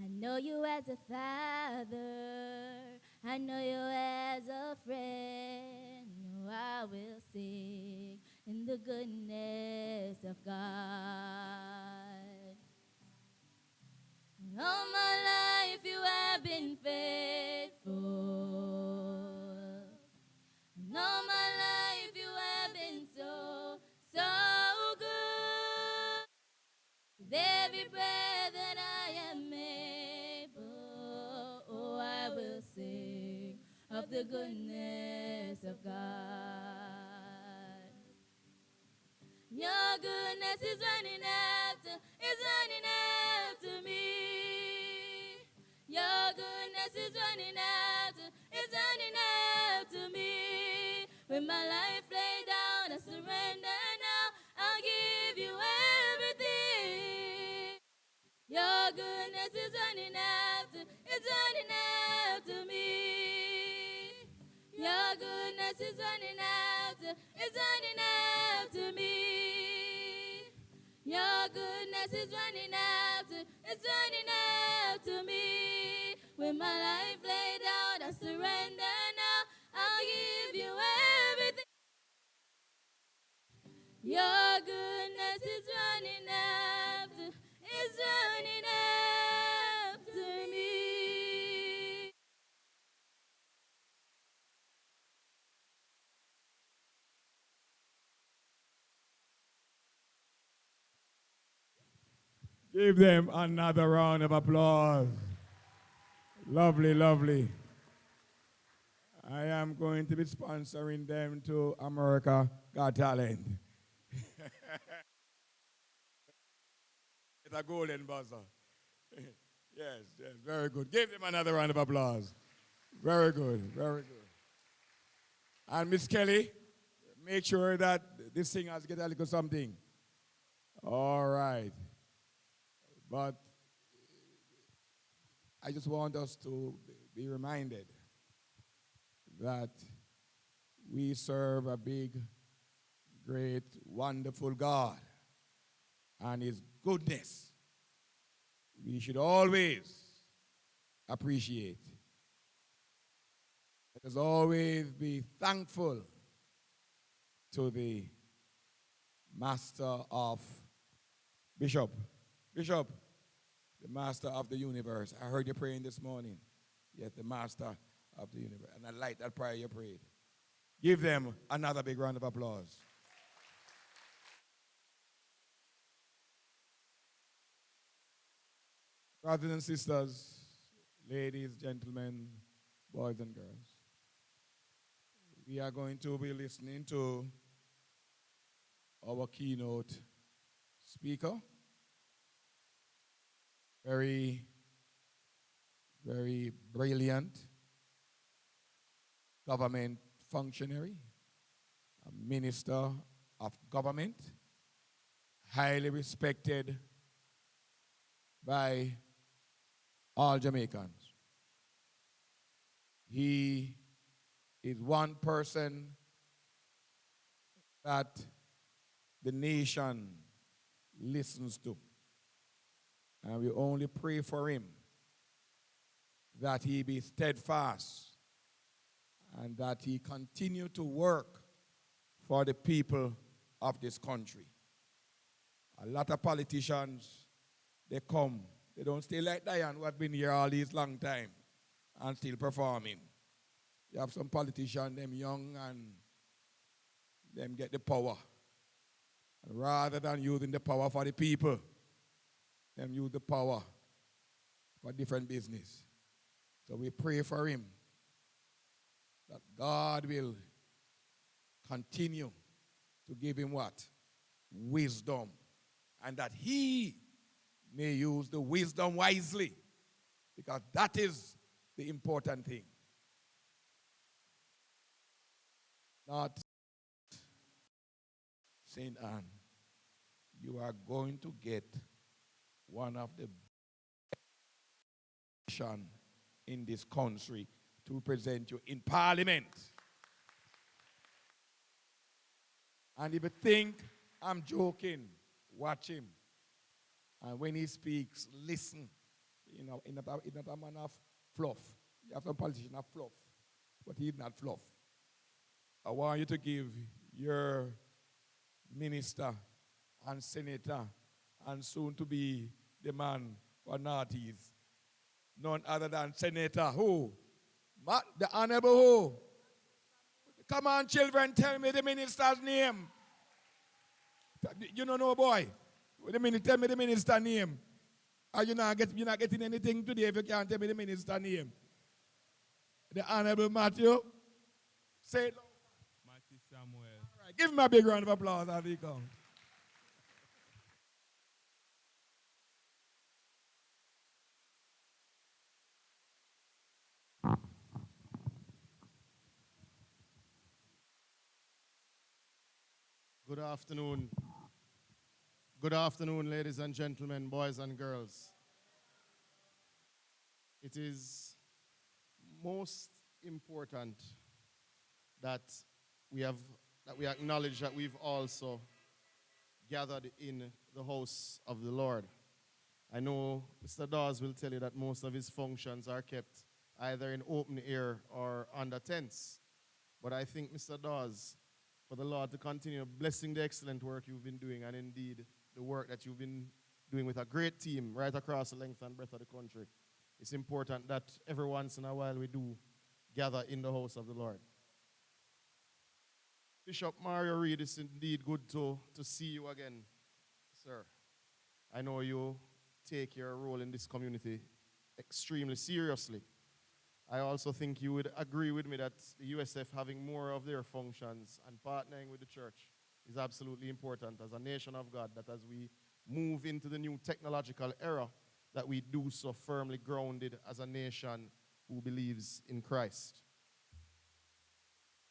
I know you as a father, I know you as a friend. Oh, I will sing in the goodness of God. All my life you have been faithful. And all my life you have been so, so good. With every breath that I am able, oh, I will sing of the goodness of God. Your goodness is running after me. Your goodness is running after me. With my life laid down, I surrender now. I'll give you everything. Your goodness is running after me. Your goodness is running after me. Your goodness is running after me. With my life laid out, I surrender now. I'll give you everything. Your goodness is running after me. Give them another round of applause. Lovely, lovely. I am going to be sponsoring them to America Got Talent. It's a golden buzzer. Yes, yes, very good. Give them another round of applause. Very good, very good. And Miss Kelly, make sure that this singers get a little something. All right. But I just want us to be reminded that we serve a big, great, wonderful God and His goodness. We should always appreciate. Let us always be thankful to the Master of Bishop. Bishop, the Master of the universe. I heard you praying this morning. Yes, the Master of the universe. And I like that prayer you prayed. Give them another big round of applause. Brothers and sisters, ladies, gentlemen, boys and girls, we are going to be listening to our keynote speaker, very, very brilliant government functionary, a minister of government, highly respected by all Jamaicans. He is one person that the nation listens to. And we only pray for him that he be steadfast and that he continue to work for the people of this country. A lot of politicians, they come. They don't stay like Diane, who has been here all these long time and still performing. You have some politicians, them young and them get the power. And rather than using the power for the people, them use the power for different business. So we pray for him that God will continue to give him what? Wisdom. And that he may use the wisdom wisely, because that is the important thing. Not St. Anne, you are going to get one of the best in this country to represent you in Parliament. And if you think I'm joking, watch him. And when he speaks, listen. You know, he's not a man of fluff. You have some politicians of fluff, but he's not fluff. I want you to give your minister and senator and soon to be the man for Northeast none other than Senator who? The Honorable who? Come on, children, tell me the minister's name. You don't know, boy. Wait a minute, tell me the minister's name. Are you're not getting anything today if you can't tell me the minister's name. The Honorable Matthew. Say it. Matthew Samuel. All right, give him a big round of applause as he comes. Good afternoon. Good afternoon, ladies and gentlemen, boys and girls. It is most important that we acknowledge that we've also gathered in the house of the Lord. I know Mr. Dawes will tell you that most of his functions are kept either in open air or under tents. But I think, Mr. Dawes, for the Lord to continue blessing the excellent work you've been doing, and indeed the work that you've been doing with a great team right across the length and breadth of the country. It's important that every once in a while we do gather in the house of the Lord. Bishop Mario Reid, it's indeed good to see you again, sir. I know you take your role in this community extremely seriously. I also think you would agree with me that the USF having more of their functions and partnering with the church is absolutely important as a nation of God, that as we move into the new technological era, that we do so firmly grounded as a nation who believes in Christ.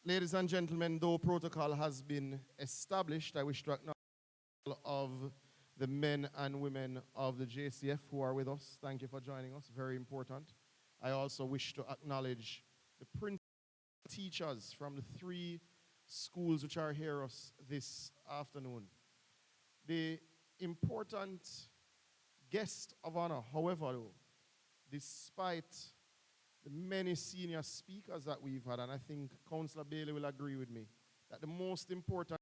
Ladies and gentlemen, though protocol has been established, I wish to acknowledge all of the men and women of the JCF who are with us. Thank you for joining us, very important. I also wish to acknowledge the principal teachers from the 3 schools which are here us this afternoon. The important guest of honor, however, though, despite the many senior speakers that we've had, and I think Councillor Bailey will agree with me, that the most important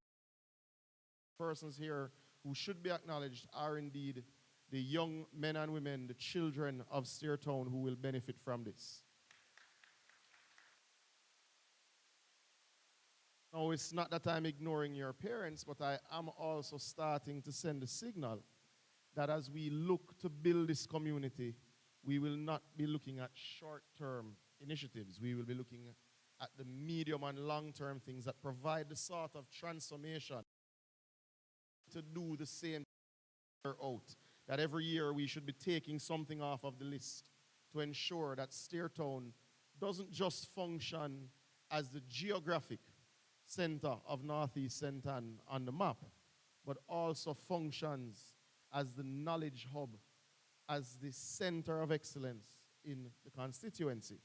persons here who should be acknowledged are indeed the young men and women, the children of Steertown who will benefit from this. Now, it's not that I'm ignoring your parents, but I am also starting to send a signal that as we look to build this community, we will not be looking at short-term initiatives. We will be looking at the medium and long-term things that provide the sort of transformation to do the same out. That every year we should be taking something off of the list to ensure that Steertown doesn't just function as the geographic center of Northeast St. Ann on the map, but also functions as the knowledge hub, as the center of excellence in the constituency.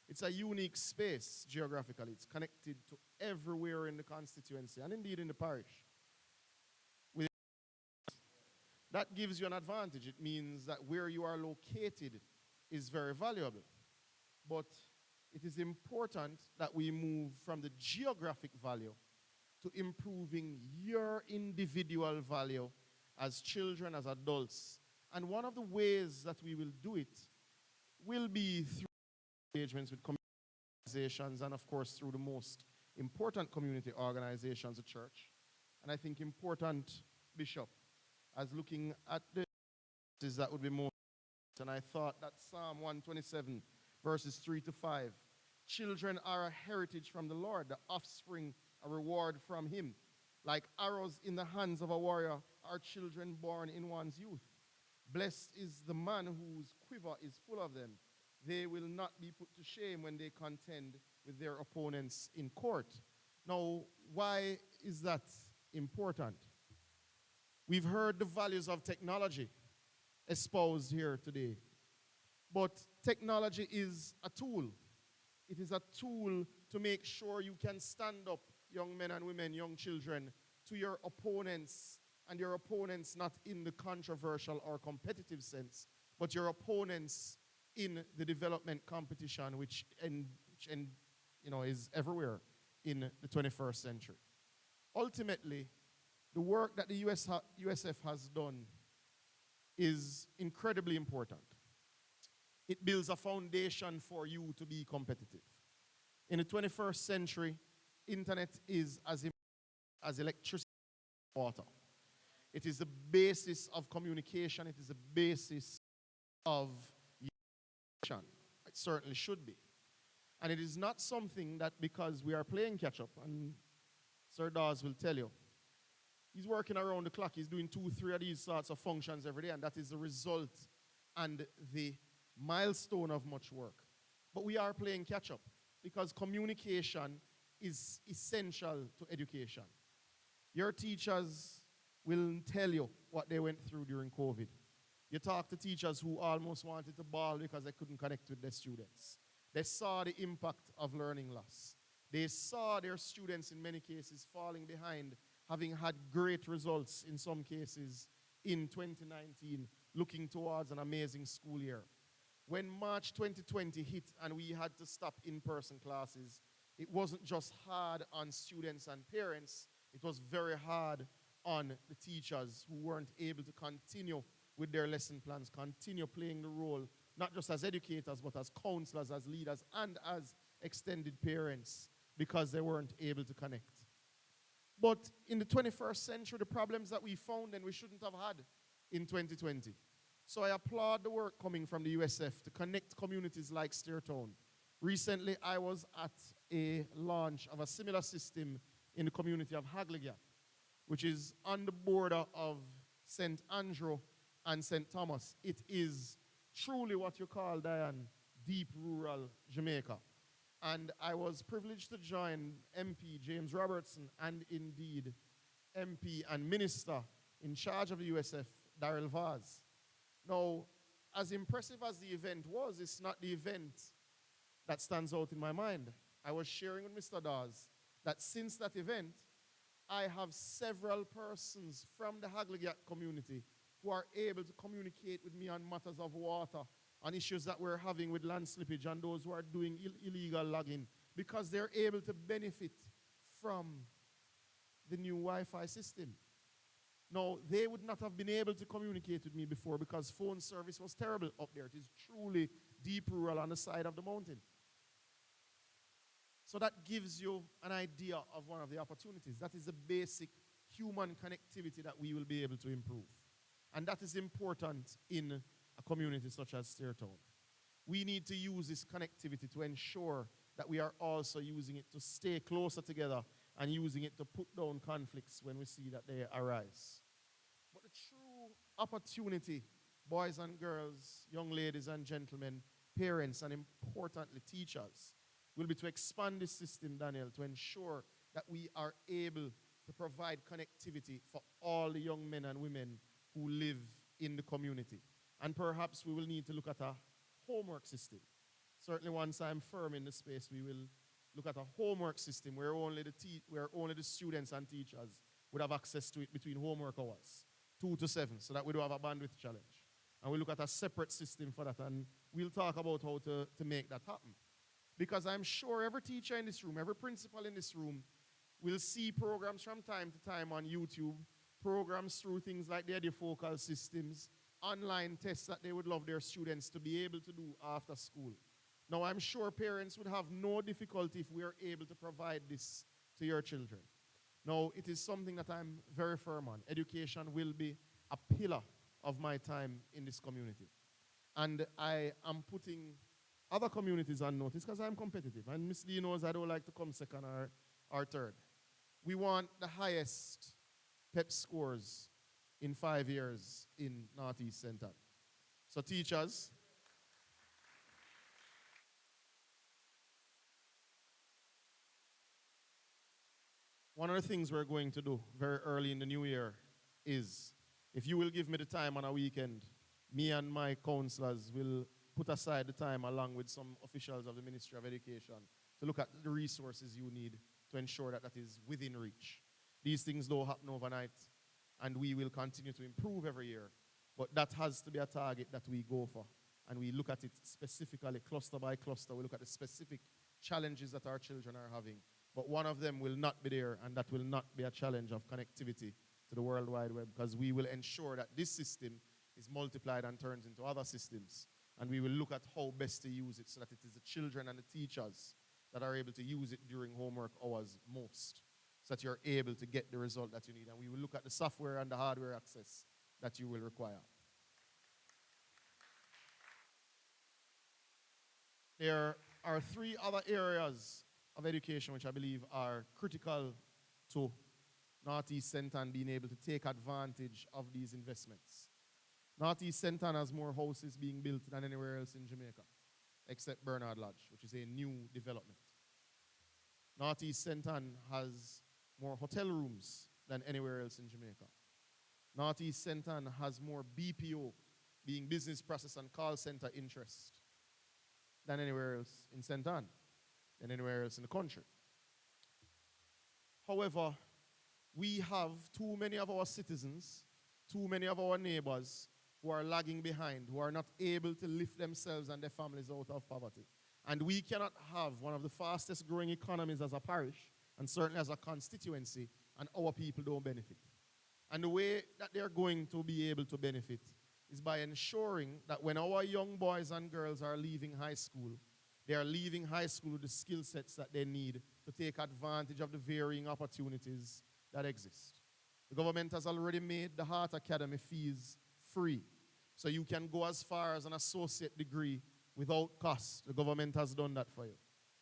It's a unique space geographically. It's connected to everywhere in the constituency and indeed in the parish. That gives you an advantage. It means that where you are located is very valuable. But it is important that we move from the geographic value to improving your individual value as children, as adults. And one of the ways that we will do it will be through engagements with community organizations and, of course, through the most important community organizations, the church. And I think important, Bishop, as looking at the verses that would be more, and I thought that Psalm 127, verses 3 to 5, children are a heritage from the Lord, the offspring a reward from him. Like arrows in the hands of a warrior are children born in one's youth. Blessed is the man whose quiver is full of them. They will not be put to shame when they contend with their opponents in court. Now, why is that important? We've heard the values of technology espoused here today. But technology is a tool. It is a tool to make sure you can stand up, young men and women, young children, to your opponents, and your opponents not in the controversial or competitive sense, but your opponents in the development competition, which is everywhere in the 21st century. Ultimately, the work that the USF has done is incredibly important. It builds a foundation for you to be competitive. In the 21st century, internet is as important as electricity and water. It is the basis of communication. It is the basis of action. It certainly should be. And it is not something that because we are playing catch-up, and Sir Dawes will tell you, he's working around the clock. He's doing 2-3 of these sorts of functions every day, and that is the result and the milestone of much work. But we are playing catch-up because communication is essential to education. Your teachers will tell you what they went through during COVID. You talk to teachers who almost wanted to bawl because they couldn't connect with their students. They saw the impact of learning loss. They saw their students in many cases falling behind, having had great results in some cases in 2019, looking towards an amazing school year. When March 2020 hit and we had to stop in-person classes, it wasn't just hard on students and parents, it was very hard on the teachers who weren't able to continue with their lesson plans, continue playing the role, not just as educators, but as counselors, as leaders, and as extended parents, because they weren't able to connect. But in the 21st century, the problems that we found and we shouldn't have had in 2020 So I applaud the work coming from the USF to connect communities like Steertown. Recently, I was at a launch of a similar system in the community of Hagley, which is on the border of St. Andrew and St. Thomas. It is truly what you call, Diane, deep rural Jamaica. And I was privileged to join MP James Robertson and indeed MP and Minister in charge of the USF, Darrell Vaz. Now, as impressive as the event was, it's not the event that stands out in my mind. I was sharing with Mr. Dawes that since that event, I have several persons from the Hagley community who are able to communicate with me on matters of water, on issues that we're having with land slippage, and those who are doing illegal logging, because they're able to benefit from the new Wi-Fi system. Now, they would not have been able to communicate with me before because phone service was terrible up there. It is truly deep rural on the side of the mountain. So that gives you an idea of one of the opportunities. That is the basic human connectivity that we will be able to improve. And that is important in a community such as Steertown. We need to use this connectivity to ensure that we are also using it to stay closer together and using it to put down conflicts when we see that they arise. But the true opportunity, boys and girls, young ladies and gentlemen, parents, and importantly teachers, will be to expand this system, Daniel, to ensure that we are able to provide connectivity for all the young men and women who live in the community. And perhaps we will need to look at a homework system. Certainly once I'm firm in the space, we will look at a homework system where only the students and teachers would have access to it between homework hours, 2 to 7, so that we don't have a bandwidth challenge. And we look at a separate system for that, and we'll talk about how to make that happen. Because I'm sure every teacher in this room, every principal in this room will see programs from time to time on YouTube, programs through things like the EduFocal systems, online tests that they would love their students to be able to do after school. Now, I'm sure parents would have no difficulty if we are able to provide this to your children. Now, it is something that I'm very firm on. Education will be a pillar of my time in this community. And I am putting other communities on notice because I'm competitive. And Ms. Lee knows I don't like to come second or third. We want the highest PEP scores in 5 years in Northeast Center. So teachers, one of the things we're going to do very early in the new year is, if you will give me the time on a weekend, me and my counselors will put aside the time along with some officials of the Ministry of Education to look at the resources you need to ensure that that is within reach. These things don't happen overnight, and we will continue to improve every year. But that has to be a target that we go for. And we look at it specifically, cluster by cluster. We look at the specific challenges that our children are having. But one of them will not be there, and that will not be a challenge of connectivity to the World Wide Web, because we will ensure that this system is multiplied and turns into other systems. And we will look at how best to use it so that it is the children and the teachers that are able to use it during homework hours most, so that you're able to get the result that you need. And we will look at the software and the hardware access that you will require. There are 3 other areas of education which I believe are critical to Northeast Centan being able to take advantage of these investments. Northeast Centan has more houses being built than anywhere else in Jamaica, except Bernard Lodge, which is a new development. Northeast Centan has more hotel rooms than anywhere else in Jamaica. Northeast Centan has more BPO, being business process and call center interest, than anywhere else in Centan, than anywhere else in the country. However, we have too many of our citizens, too many of our neighbors who are lagging behind, who are not able to lift themselves and their families out of poverty. And we cannot have one of the fastest growing economies as a parish, and certainly as a constituency, and our people don't benefit. And the way that they're going to be able to benefit is by ensuring that when our young boys and girls are leaving high school, they are leaving high school with the skill sets that they need to take advantage of the varying opportunities that exist. The government has already made the Heart Academy fees free. So you can go as far as an associate degree without cost. The government has done that for you.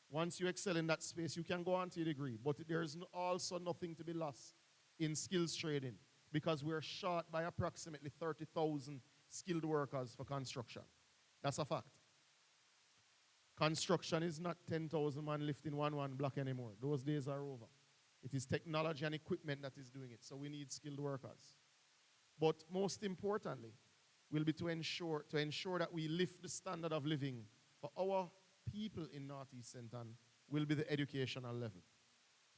Once you excel in that space, you can go on to your degree. But there is also nothing to be lost in skills trading because we're short by approximately 30,000 skilled workers for construction. That's a fact. Construction is not 10,000 man lifting one block anymore. Those days are over. It is technology and equipment that is doing it. So we need skilled workers. But most importantly, will be to ensure that we lift the standard of living for our people in Northeast Centon will be the educational level.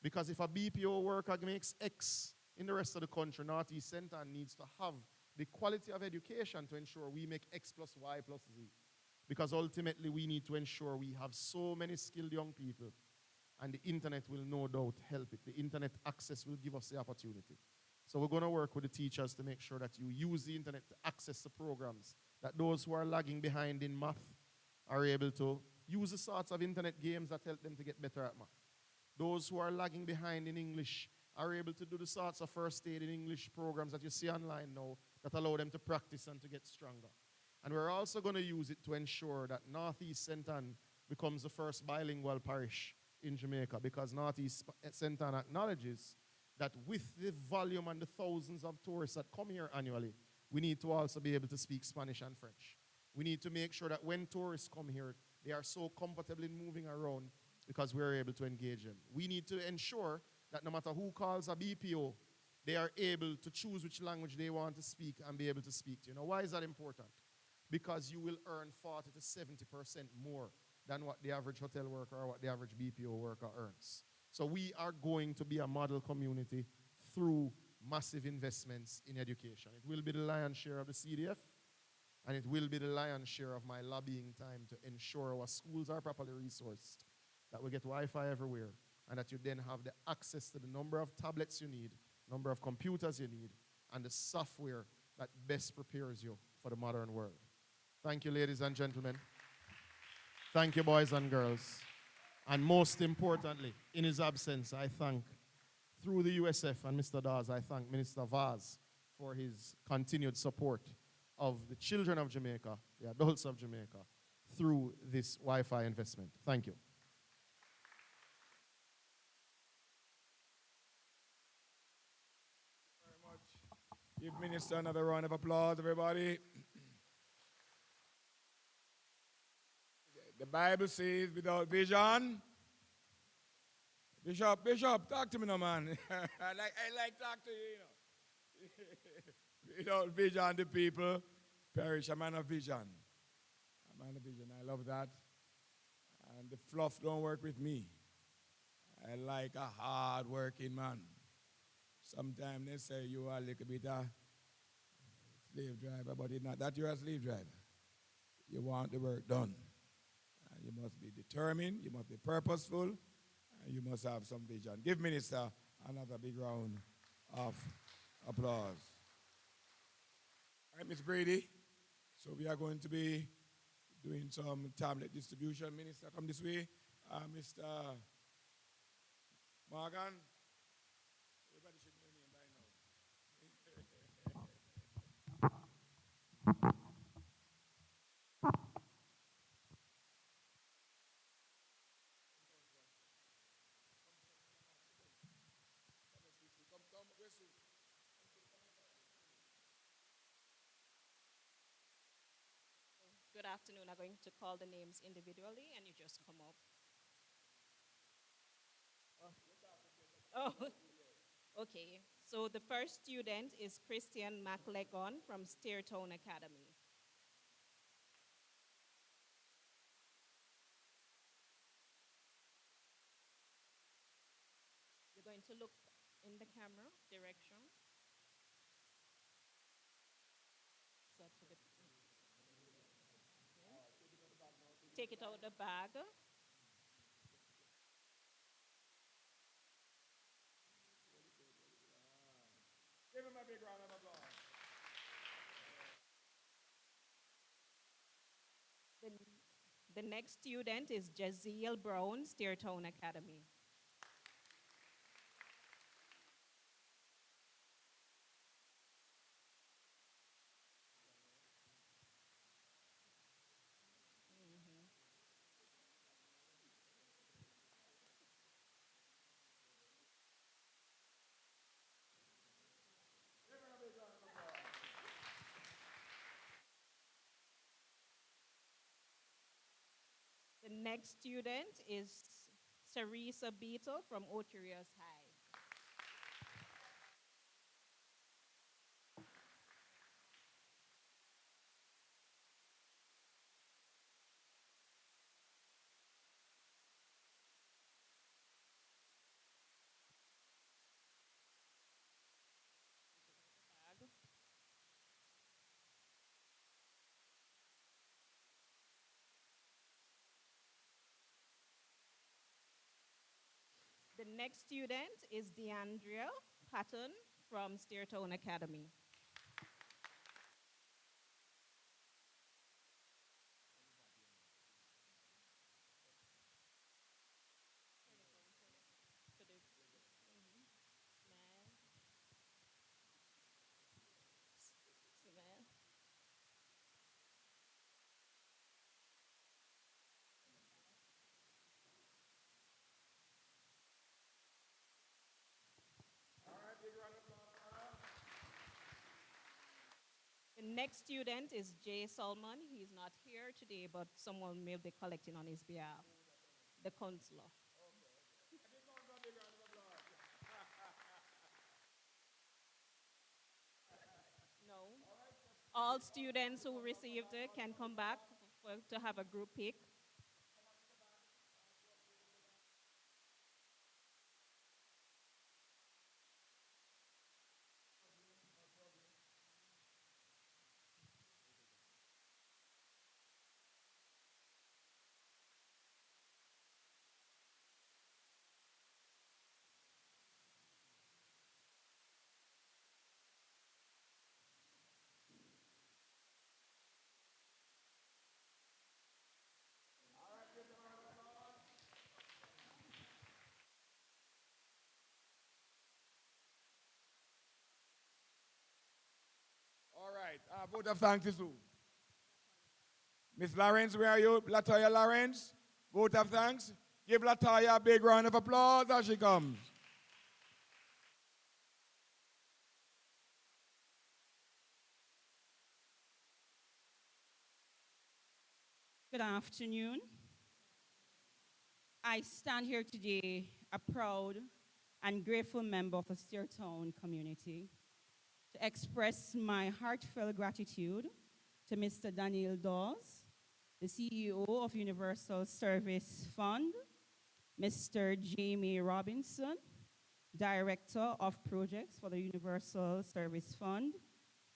Because if a BPO worker makes X in the rest of the country, Northeast Centon needs to have the quality of education to ensure we make X plus Y plus Z. Because ultimately we need to ensure we have so many skilled young people, and the internet will no doubt help it. The internet access will give us the opportunity. So we're going to work with the teachers to make sure that you use the internet to access the programs, that those who are lagging behind in math are able to use the sorts of internet games that help them to get better at math. Those who are lagging behind in English are able to do the sorts of first aid in English programs that you see online now that allow them to practice and to get stronger. And we're also going to use it to ensure that Northeast Centon becomes the first bilingual parish in Jamaica, because Northeast Centon acknowledges that with the volume and the thousands of tourists that come here annually, we need to also be able to speak Spanish and French. We need to make sure that when tourists come here, they are so comfortable in moving around because we're able to engage them. We need to ensure that no matter who calls a BPO, they are able to choose which language they want to speak and be able to speak to. You know, why is that important? Because you will earn 40 to 70% more than what the average hotel worker or what the average BPO worker earns. So we are going to be a model community through massive investments in education. It will be the lion's share of the CDF, and it will be the lion's share of my lobbying time to ensure our schools are properly resourced, that we get Wi-Fi everywhere, and that you then have the access to the number of tablets you need, number of computers you need, and the software that best prepares you for the modern world. Thank you, ladies and gentlemen. Thank you, boys and girls. And most importantly, in his absence, I thank, through the USF and Mr. Dawes, I thank Minister Vaz for his continued support of the children of Jamaica, the adults of Jamaica, through this Wi-Fi investment. Thank you. Very much. Give Minister another round of applause, everybody. The Bible says, without vision, Bishop, talk to me now, man. I like talk to you, you know. Without vision, the people perish. A man of vision. A man of vision. I love that. And the fluff don't work with me. I like a hard-working man. Sometimes they say you are a little bit a slave driver, but it's not that you're a slave driver. You want the work done. And you must be determined, you must be purposeful, and you must have some vision. Give Minister another big round of applause. All right, Ms. Brady, so we are going to be doing some tablet distribution. Minister, come this way. Mr. Morgan, everybody should know your name by now. Good afternoon. I'm going to call the names individually, and you just come up. Oh, okay. So the first student is Christian McLegon from Steertown Academy. You're going to look in the camera direction. So to the, take it out the bag. Give him a big round of applause. The next student is Jaziel Brown, Steertown Academy. next student is Sarisa Beetle from Ocherios High. The next student is DeAndrea Patton from Steertone Academy. Smile. The next student is Jay Solomon. He's not here today, but someone will be collecting on his behalf. The counselor. No. All students who received it can come back to have a group pic. All right. Vote of thanks is who? Miss Lawrence, where are you? Latoya Lawrence. Vote of thanks. Give Latoya a big round of applause as she comes. Good afternoon. I stand here today a proud and grateful member of the Steertown community to express my heartfelt gratitude to Mr. Daniel Dawes, the CEO of Universal Service Fund, Mr. Jamie Robinson, Director of Projects for the Universal Service Fund,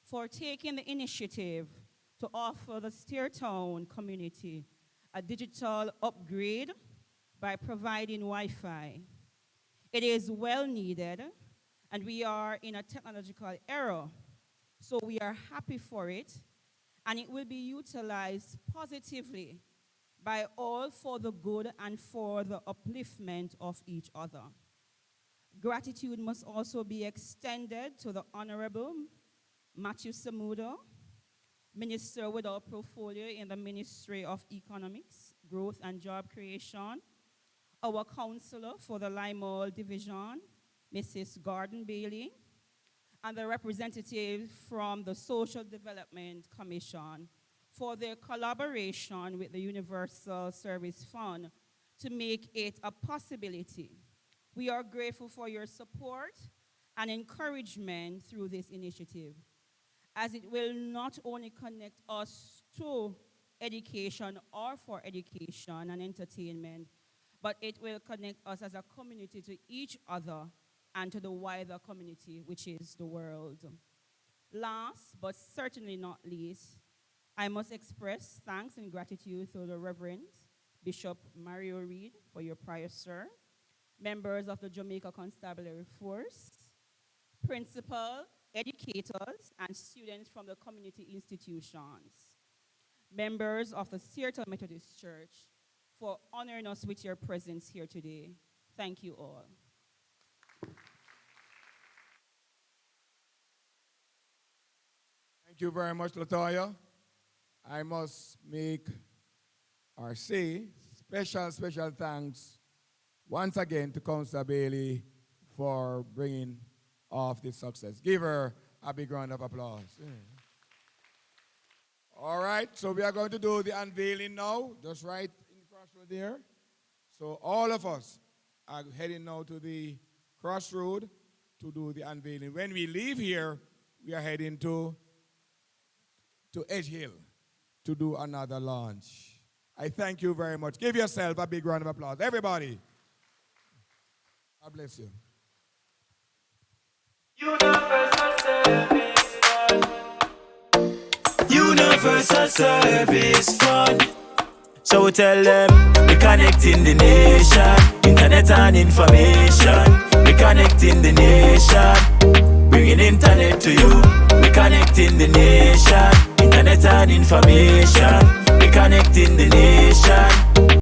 for taking the initiative to offer the Steertown community a digital upgrade by providing Wi-Fi. It is well needed, and we are in a technological era, so we are happy for it, and it will be utilized positively by all for the good and for the upliftment of each other. Gratitude must also be extended to the Honorable Matthew Samuda, Minister with our portfolio in the Ministry of Economics, Growth and Job Creation, our Counselor for the Limor Division, Mrs. Gordon Bailey, and the representative from the Social Development Commission for their collaboration with the Universal Service Fund to make it a possibility. We are grateful for your support and encouragement through this initiative, as it will not only connect us to education or for education and entertainment, but it will connect us as a community to each other and to the wider community, which is the world. Last, but certainly not least, I must express thanks and gratitude to the Reverend Bishop Mario Reed for your prior sir, members of the Jamaica Constabulary Force, principal, educators, and students from the community institutions, members of the Seattle Methodist Church, for honoring us with your presence here today. Thank you all. Thank you very much, Latoya. I must make or say special thanks once again to Councillor Bailey for bringing off this success. Give her a big round of applause. Yeah. All right, so we are going to do the unveiling now. Just right across for there. So all of us are heading now to the crossroad to do the unveiling. When we leave here, we are heading to Edge Hill to do another launch. I thank you very much. Give yourself a big round of applause. Everybody. God bless you. Universal Service Fund. So tell them, we connecting the nation, internet and information. We connecting the nation, bringing internet to you. We connecting the nation, internet and information. We connecting the nation.